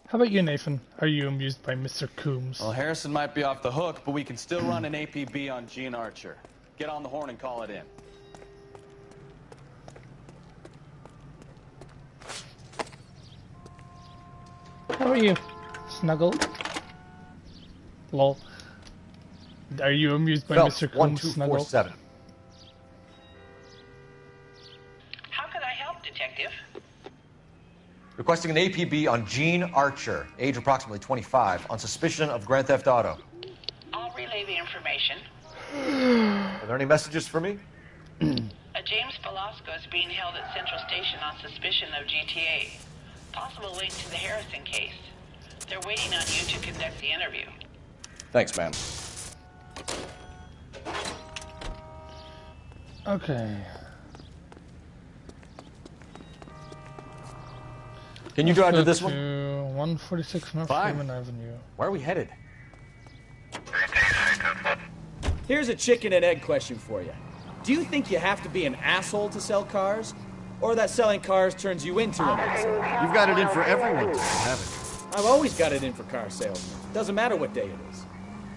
Speaker 3: How about you, Nathan? Are you amused by Mr. Coombs?
Speaker 2: Well, Harrison might be off the hook, but we can still run an APB on Gene Archer. Get on the horn and call it in.
Speaker 3: How are you? Snuggle? Lol. Are you amused by
Speaker 6: Phelps,
Speaker 3: Mr. Coombs' snuggle?
Speaker 6: 1247.
Speaker 13: How can I help, Detective?
Speaker 6: Requesting an APB on Gene Archer, age approximately 25, on suspicion of Grand Theft Auto.
Speaker 13: I'll relay the information.
Speaker 6: Are there any messages for me?
Speaker 13: A James Velasco is being held at Central Station on suspicion of GTA. Possible link to the Harrison case. They're waiting on you to conduct the interview.
Speaker 21: Thanks, ma'am.
Speaker 3: Okay.
Speaker 6: Can you drive to this
Speaker 3: one? 146 North Freeman Avenue.
Speaker 2: Where are we headed?
Speaker 14: Here's a chicken and egg question for you. Do you think you have to be an asshole to sell cars? Or that selling cars turns you into an asshole?
Speaker 20: You've got it in for everyone today, haven't you?
Speaker 14: I've always got it in for car salesmen. Doesn't matter what day it is.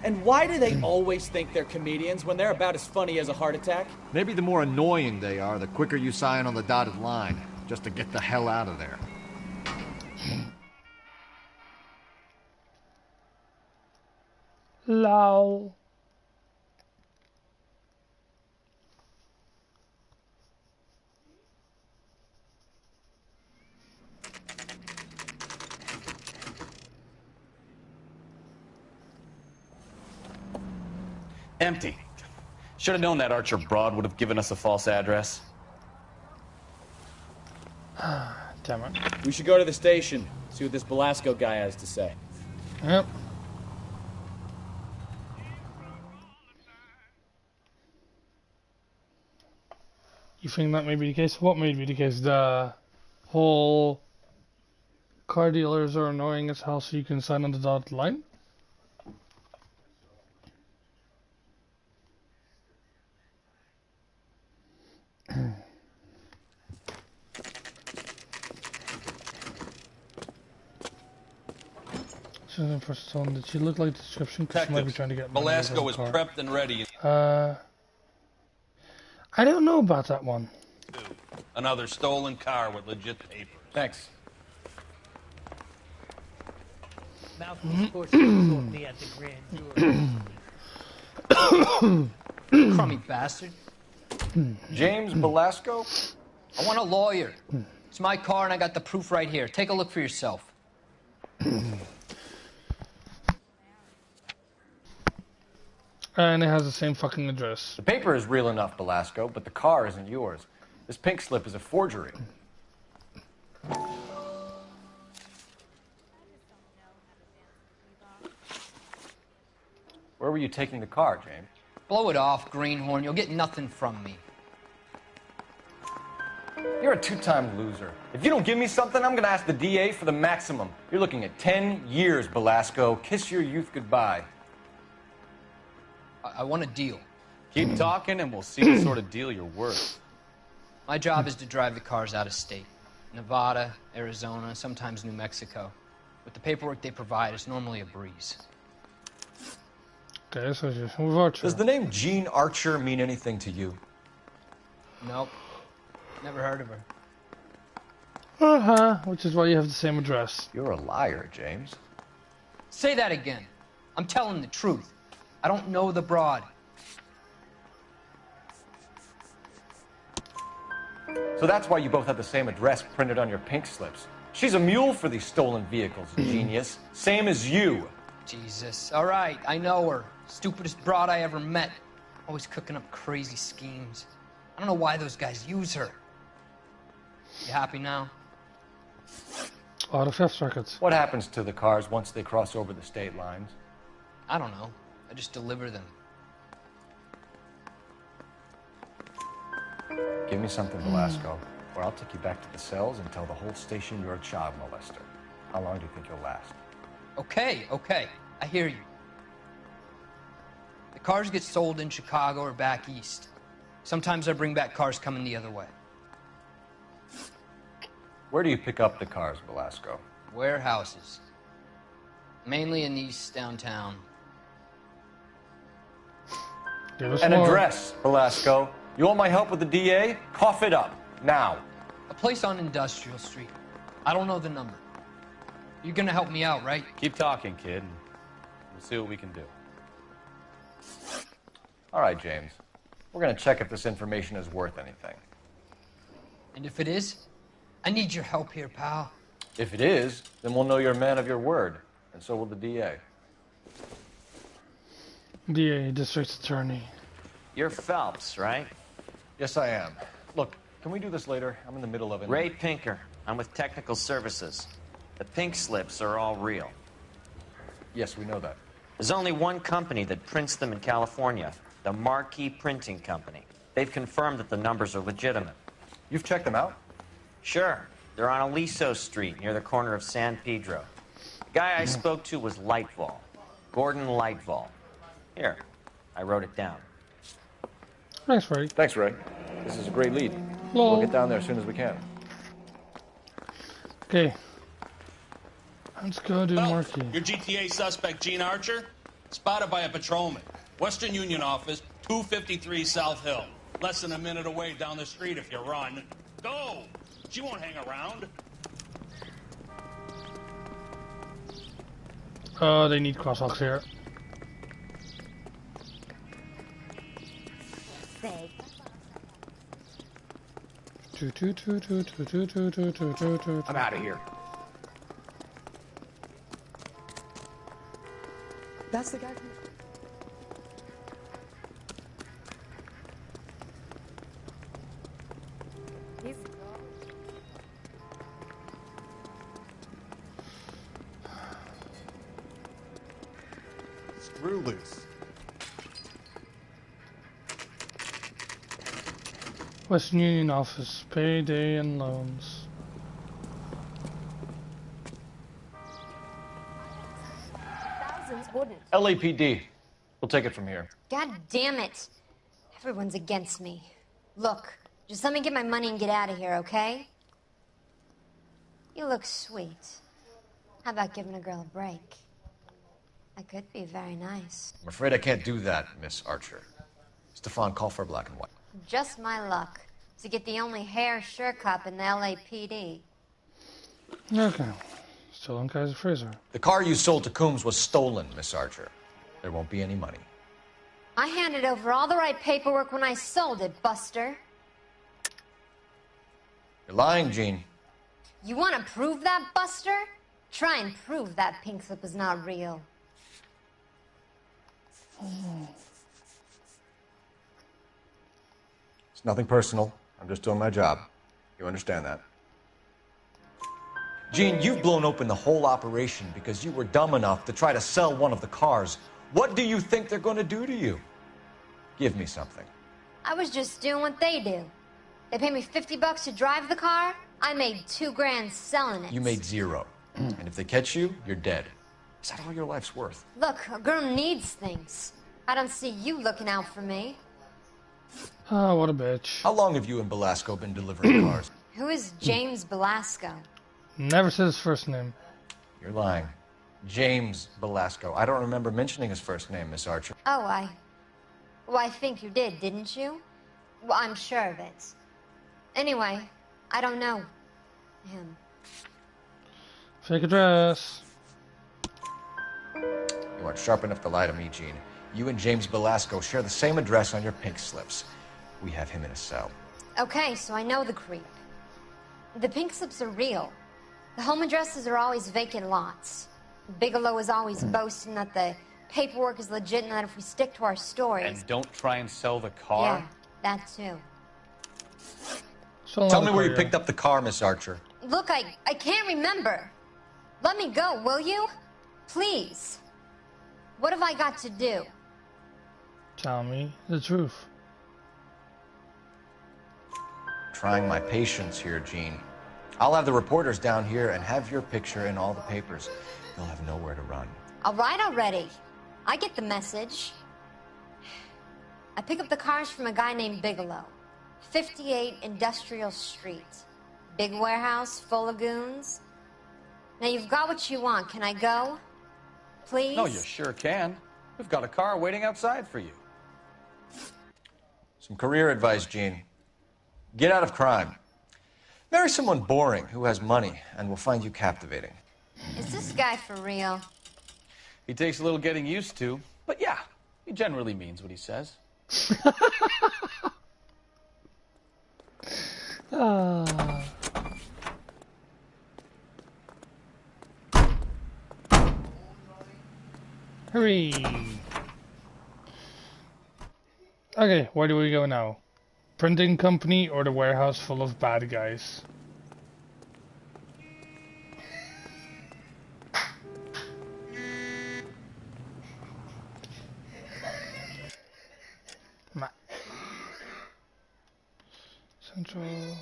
Speaker 14: And why do they always think they're comedians when they're about as funny as a heart attack?
Speaker 20: Maybe the more annoying they are, the quicker you sign on the dotted line, just to get the hell out of there.
Speaker 3: Lol.
Speaker 2: Empty. Should have known that Archer broad would have given us a false address.
Speaker 3: Damn it.
Speaker 14: We should go to the station, see what this Velasco guy has to say.
Speaker 3: Yep. You think that may be the case? What may be the case? The whole car dealers are annoying as hell so you can sign on the dotted line? Did she look like the description? Because she might be trying to get
Speaker 7: Velasco is prepped and ready.
Speaker 3: I don't know about that one.
Speaker 7: Another stolen car with legit papers.
Speaker 6: Thanks.
Speaker 22: Malcolm, of course, told me at the grand jury.
Speaker 23: Crummy bastard.
Speaker 6: James Velasco?
Speaker 23: I want a lawyer. It's my car and I got the proof right here. Take a look for yourself.
Speaker 3: And it has the same fucking address.
Speaker 6: The paper is real enough, Velasco, but the car isn't yours. This pink slip is a forgery. Where were you taking the car, James?
Speaker 23: Blow it off, greenhorn. You'll get nothing from me.
Speaker 6: You're a two-time loser. If you don't give me something, I'm gonna ask the DA for the maximum. You're looking at 10 years, Velasco. Kiss your youth goodbye.
Speaker 23: I want a deal.
Speaker 2: Keep talking and we'll see what sort of deal you're worth.
Speaker 23: My job is to drive the cars out of state. Nevada, Arizona, sometimes New Mexico. With the paperwork they provide, it's normally a breeze.
Speaker 3: Okay, so just move Archer.
Speaker 6: Does the name Jean Archer mean anything to you?
Speaker 23: Nope. Never heard of her.
Speaker 3: Which is why you have the same address.
Speaker 6: You're a liar, James.
Speaker 23: Say that again. I'm telling the truth. I don't know the broad.
Speaker 6: So that's why you both have the same address printed on your pink slips. She's a mule for these stolen vehicles, genius. Same as you.
Speaker 23: Jesus. All right, I know her. Stupidest broad I ever met. Always cooking up crazy schemes. I don't know why those guys use her. You happy now?
Speaker 3: Out of theft records.
Speaker 6: What happens to the cars once they cross over the state lines?
Speaker 23: I don't know. I just deliver them.
Speaker 6: Give me something, Velasco, or I'll take you back to the cells and tell the whole station you're a child molester. How long do you think you'll last?
Speaker 23: Okay, okay. I hear you. The cars get sold in Chicago or back east. Sometimes I bring back cars coming the other way.
Speaker 6: Where do you pick up the cars, Velasco?
Speaker 23: Warehouses. Mainly in East downtown.
Speaker 3: Give us
Speaker 6: An
Speaker 3: more.
Speaker 6: address, Velasco. You want my help with the DA? Cough it up, now.
Speaker 23: A place on Industrial Street. I don't know the number. You're gonna help me out, right?
Speaker 2: Keep talking, kid, and we'll see what we can do.
Speaker 6: All right, James. We're gonna check if this information is worth anything.
Speaker 23: And if it is, I need your help here, pal.
Speaker 6: If it is, then we'll know you're a man of your word, and so will the DA.
Speaker 3: DA, District Attorney.
Speaker 1: You're Phelps, right?
Speaker 6: Yes, I am. Look, can we do this later? I'm in the middle of it.
Speaker 1: Ray Pinker. I'm with Technical Services. The pink slips are all real.
Speaker 6: Yes, we know that.
Speaker 1: There's only one company that prints them in California, the Marquee Printing Company. They've confirmed that the numbers are legitimate.
Speaker 6: You've checked them out?
Speaker 1: Sure. They're on Aliso Street, near the corner of San Pedro. The guy I spoke to was Lightval. Gordon Lightval. Here, I wrote it down.
Speaker 3: Thanks, Ray.
Speaker 6: Thanks, Ray. This is a great lead.
Speaker 3: Hello.
Speaker 6: We'll get down there as soon as we can.
Speaker 3: Okay. Let's go do
Speaker 7: Phelps,
Speaker 3: Marquee.
Speaker 7: your GTA suspect, Gene Archer, spotted by a patrolman. Western Union office, 253 South Hill. Less than a minute away down the street if you run. Go! She won't hang around.
Speaker 3: They need crosswalks here.
Speaker 21: I'm out of here.
Speaker 8: That's the guy from... He's...
Speaker 21: Screw loose.
Speaker 3: Western Union office, payday and loans.
Speaker 8: Thousands wouldn't.
Speaker 6: LAPD. We'll take it from here.
Speaker 8: God damn it. Everyone's against me. Look, just let me get my money and get out of here, okay? You look sweet. How about giving a girl a break? That could be very nice.
Speaker 6: I'm afraid I can't do that, Miss Archer. Stefan, call for black and white.
Speaker 8: Just my luck to get the only hair sure cop in the LAPD.
Speaker 3: Okay. Still on Kaiser Fraser.
Speaker 6: The car you sold to Coombs was stolen, Miss Archer. There won't be any money.
Speaker 8: I handed over all the right paperwork when I sold it, Buster.
Speaker 6: You're lying, Gene.
Speaker 8: You want to prove that, Buster? Try and prove that pink slip is not real.
Speaker 6: It's nothing personal. I'm just doing my job. You understand that? Gene, you've blown open the whole operation because you were dumb enough to try to sell one of the cars. What do you think they're going to do to you? Give me something.
Speaker 8: I was just doing what they do. They paid me $50 to drive the car. I made $2 grand selling it.
Speaker 6: You made zero. And if they catch you, you're dead. Is that all your life's worth?
Speaker 8: Look, a girl needs things. I don't see you looking out for me.
Speaker 3: Oh, what a bitch.
Speaker 6: How long have you and Belasco been delivering cars?
Speaker 8: Who is James Belasco?
Speaker 3: Never said his first name.
Speaker 6: You're lying. James Belasco. I don't remember mentioning his first name, Miss Archer.
Speaker 8: Oh, well, I think you did, didn't you? Well, I'm sure of it. Anyway, I don't know him.
Speaker 3: Fake address.
Speaker 6: You aren't sharp enough to lie to me, Gene. You and James Belasco share the same address on your pink slips. We have him in a cell.
Speaker 8: Okay, so I know the creep. The pink slips are real. The home addresses are always vacant lots. Bigelow is always boasting that the paperwork is legit and that if we stick to our stories...
Speaker 2: And don't try and sell the car?
Speaker 8: Yeah, that too.
Speaker 6: Tell me where you picked up the car, Miss Archer.
Speaker 8: Look, I can't remember. Let me go, will you? Please. What have I got to do?
Speaker 3: Tell me the truth.
Speaker 6: Trying my patience here, Gene. I'll have the reporters down here and have your picture in all the papers. You'll have nowhere to run.
Speaker 8: All right already. I get the message. I pick up the cars from a guy named Bigelow. 58 Industrial Street. Big warehouse full of goons. Now you've got what you want. Can I go? Please?
Speaker 2: No, you sure can. We've got a car waiting outside for you.
Speaker 6: Some career advice, Gene. Get out of crime. Marry someone boring who has money and will find you captivating.
Speaker 8: Is this guy for real?
Speaker 2: He takes a little getting used to, but yeah, he generally means what he says.
Speaker 3: Hurry! Okay, where do we go now? Printing company or the warehouse full of bad guys? Central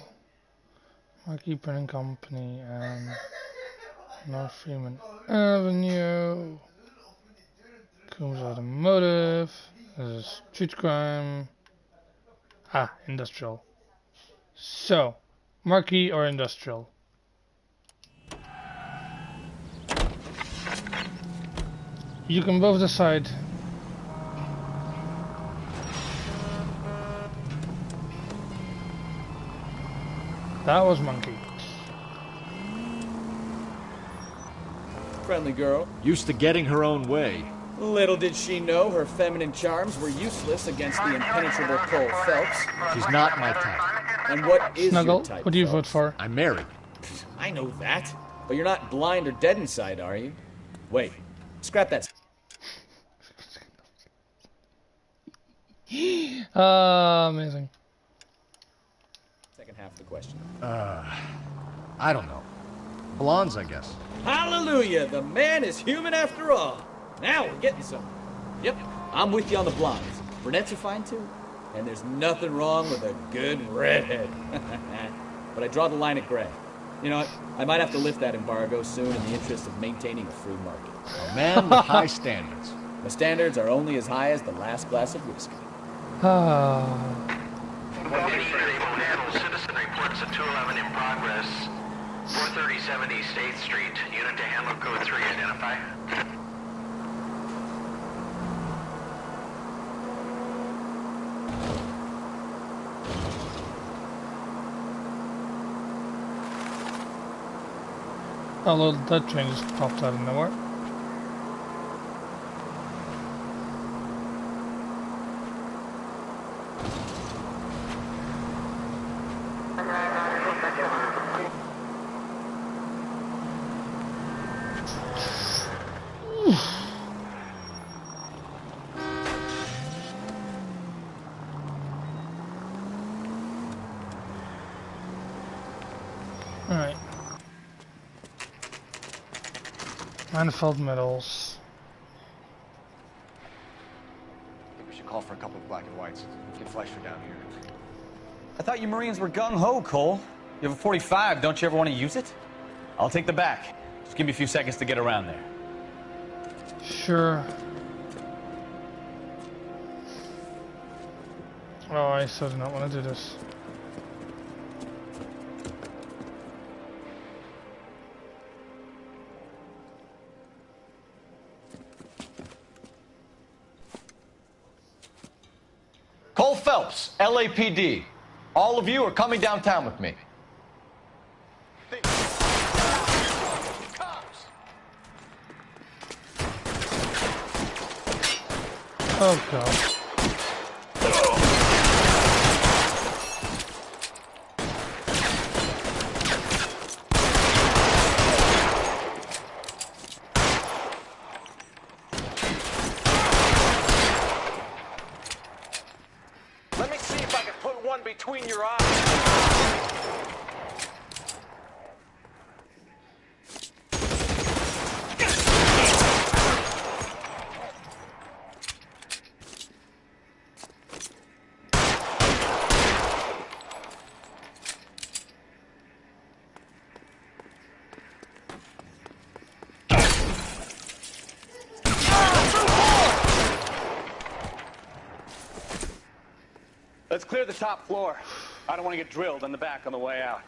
Speaker 3: Marquee Printing Company and North Freeman Avenue. Coombs Automotive. This is street crime. Ah, industrial. So, Marquee or industrial? You can both decide. That was Monkey.
Speaker 14: Friendly girl.
Speaker 20: Used to getting her own way.
Speaker 14: Little did she know her feminine charms were useless against the impenetrable Cole Phelps.
Speaker 20: She's not my type.
Speaker 14: And what is
Speaker 3: Snuggle,
Speaker 14: your type,
Speaker 3: what do you vote
Speaker 14: Phelps?
Speaker 3: for?
Speaker 20: I'm married.
Speaker 14: I know that. But you're not blind or dead inside, are you? Wait. Scrap that.
Speaker 3: Amazing.
Speaker 14: Second half of the question.
Speaker 20: I don't know. Blondes, I guess.
Speaker 14: Hallelujah! The man is human after all. Now we're getting somewhere. Yep, I'm with you on the blondes. Brunettes are fine too. And there's nothing wrong with a good redhead. But I draw the line at gray. You know what? I might have to lift that embargo soon in the interest of maintaining a free market.
Speaker 20: A man with high standards.
Speaker 14: My standards are only as high as the last glass of whiskey.
Speaker 17: Citizen reports at 211 in progress. 437 East 8th Street. Unit to handle code 3. Identify.
Speaker 3: Although that train just popped out of nowhere. Alright. Manifold metals.
Speaker 6: I think we should call for a couple of black and whites. Get Fleischer down here.
Speaker 2: I thought you Marines were gung-ho, Cole. You have a 45, don't you ever want to use it? I'll take the back. Just give me a few seconds to get around there.
Speaker 3: Sure. Oh, I so do not want to do this.
Speaker 6: Phelps, LAPD. All of you are coming downtown with me.
Speaker 3: Oh, God.
Speaker 10: Let me see if I can put one between your eyes. Let's clear the top floor. I don't want to get drilled in the back on the way out.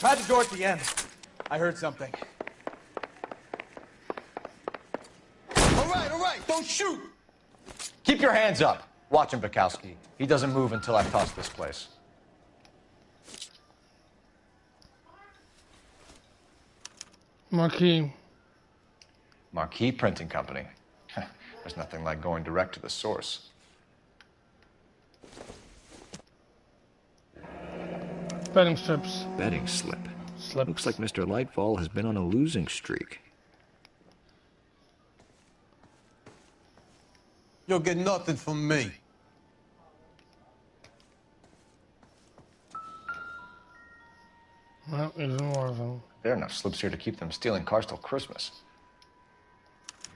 Speaker 11: Try the door at the end. I heard something.
Speaker 10: All right, don't shoot!
Speaker 6: Keep your hands up. Watch him, Bukowski. He doesn't move until I toss this place.
Speaker 3: Marquee.
Speaker 6: Marquee Printing Company. There's nothing like going direct to the source.
Speaker 3: Betting strips.
Speaker 20: Betting slip.
Speaker 3: Slips.
Speaker 20: Looks like Mr. Lightfall has been on a losing streak.
Speaker 7: You'll get nothing from me.
Speaker 3: Well, even more of them.
Speaker 6: There are enough slips here to keep them stealing cars till Christmas.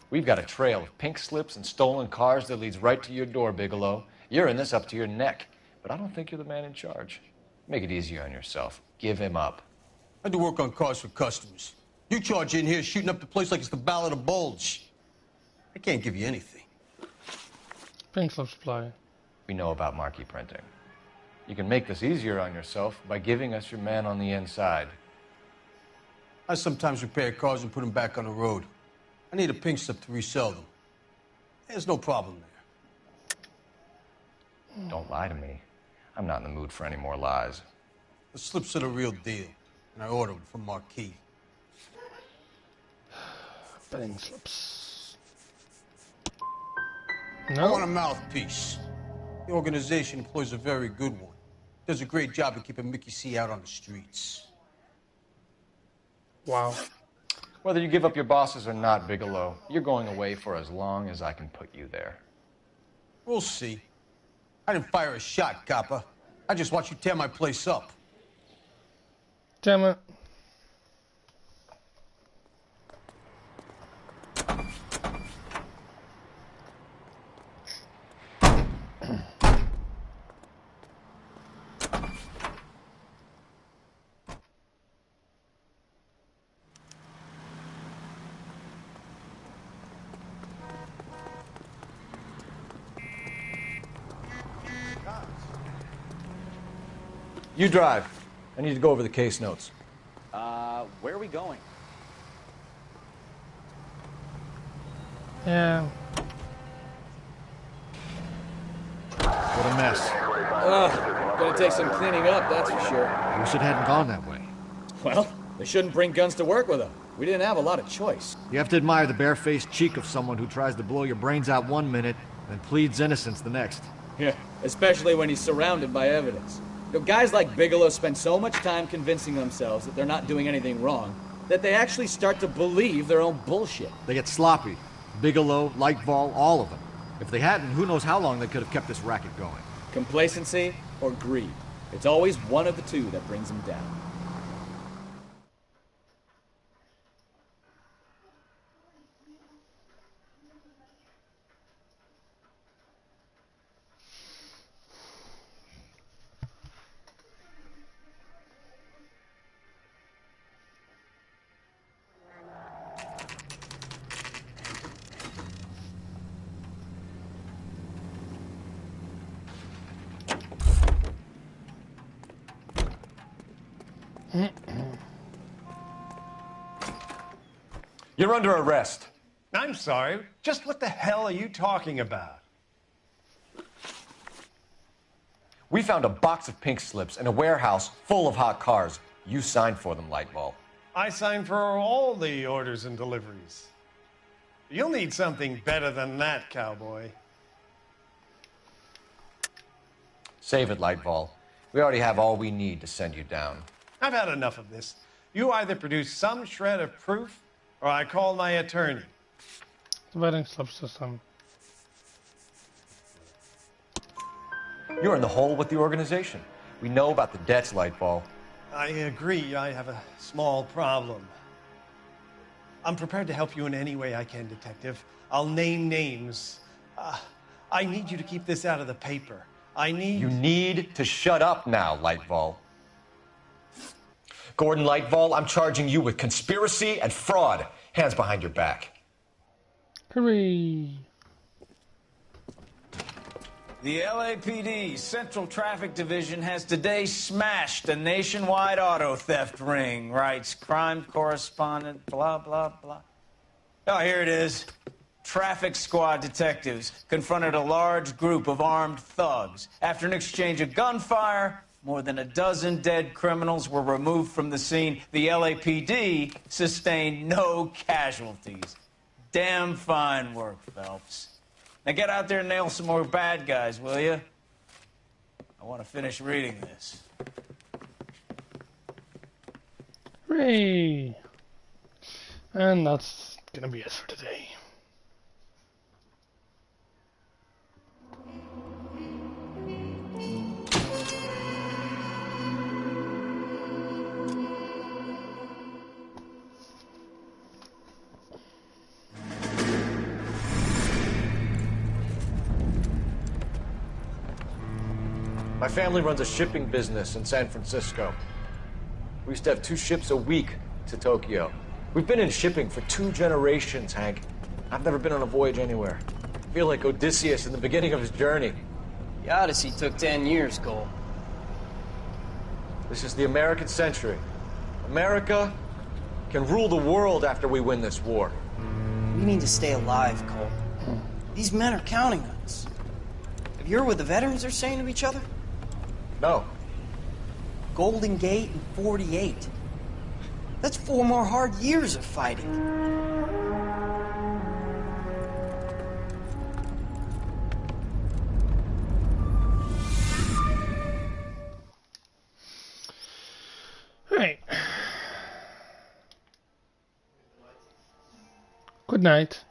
Speaker 6: We've got a trail of pink slips and stolen cars that leads right to your door, Bigelow. You're in this up to your neck, but I don't think you're the man in charge. Make it easier on yourself. Give him up.
Speaker 7: I do work on cars for customers. You charge in here shooting up the place like it's the Ballad of Bulge. I can't give you anything.
Speaker 3: Pink slip supply.
Speaker 6: We know about Marquee Printing. You can make this easier on yourself by giving us your man on the inside.
Speaker 7: I sometimes repair cars and put them back on the road. I need a pink slip to resell them. There's no problem there.
Speaker 6: Don't lie to me. I'm not in the mood for any more lies.
Speaker 7: The slips are the real deal, and I ordered them from Marquee.
Speaker 3: Betting slips.
Speaker 7: I want a mouthpiece. The organization employs a very good one. Does a great job of keeping Mickey C out on the streets.
Speaker 3: Wow.
Speaker 6: Whether you give up your bosses or not, Bigelow, you're going away for as long as I can put you there.
Speaker 7: We'll see. I didn't fire a shot, copper. I just watched you tear my place up.
Speaker 3: Damn it.
Speaker 6: You drive. I need to go over the case notes.
Speaker 11: Where are we going?
Speaker 3: Yeah.
Speaker 20: What a mess.
Speaker 14: Gonna take some cleaning up, that's for sure.
Speaker 20: I wish it hadn't gone that way.
Speaker 14: Well, they shouldn't bring guns to work with them. We didn't have a lot of choice.
Speaker 20: You have to admire the barefaced cheek of someone who tries to blow your brains out one minute and pleads innocence the next.
Speaker 14: Yeah, especially when he's surrounded by evidence. You know, guys like Bigelow spend so much time convincing themselves that they're not doing anything wrong that they actually start to believe their own bullshit.
Speaker 20: They get sloppy. Bigelow, Lightfall, all of them. If they hadn't, who knows how long they could have kept this racket going.
Speaker 14: Complacency or greed. It's always one of the two that brings them down.
Speaker 6: You're under arrest.
Speaker 15: I'm sorry. Just what the hell are you talking about?
Speaker 6: We found a box of pink slips in a warehouse full of hot cars. You signed for them, Lightball.
Speaker 15: I signed for all the orders and deliveries. You'll need something better than that, cowboy.
Speaker 6: Save it, Lightball. We already have all we need to send you down.
Speaker 15: I've had enough of this. You either produce some shred of proof, or I call my attorney.
Speaker 3: The wedding slips this time.
Speaker 6: You're in the hole with the organization. We know about the debts, Lightball.
Speaker 15: I agree. I have a small problem. I'm prepared to help you in any way I can, Detective. I'll name names. I need you to keep this out of the paper. You
Speaker 6: need to shut up now, Lightball. Gordon Lightball, I'm charging you with conspiracy and fraud. Hands behind your back.
Speaker 3: Hooray!
Speaker 1: The LAPD Central Traffic Division has today smashed a nationwide auto theft ring, writes crime correspondent, blah, blah, blah. Oh, here it is. Traffic squad detectives confronted a large group of armed thugs. After an exchange of gunfire, more than a dozen dead criminals were removed from the scene. The LAPD sustained no casualties. Damn fine work, Phelps. Now get out there and nail some more bad guys, will you? I want to finish reading this.
Speaker 3: Hooray! And that's gonna be it for today.
Speaker 6: My family runs a shipping business in San Francisco. We used to have 2 ships a week to Tokyo. We've been in shipping for 2 generations, Hank. I've never been on a voyage anywhere. I feel like Odysseus in the beginning of his journey.
Speaker 5: The Odyssey took 10 years, Cole.
Speaker 6: This is the American century. America can rule the world after we win this war.
Speaker 5: We need to stay alive, Cole. These men are counting on us. Have you heard what the veterans are saying to each other?
Speaker 6: No.
Speaker 5: Golden Gate in 48. That's 4 more hard years of fighting.
Speaker 3: Right. Good night.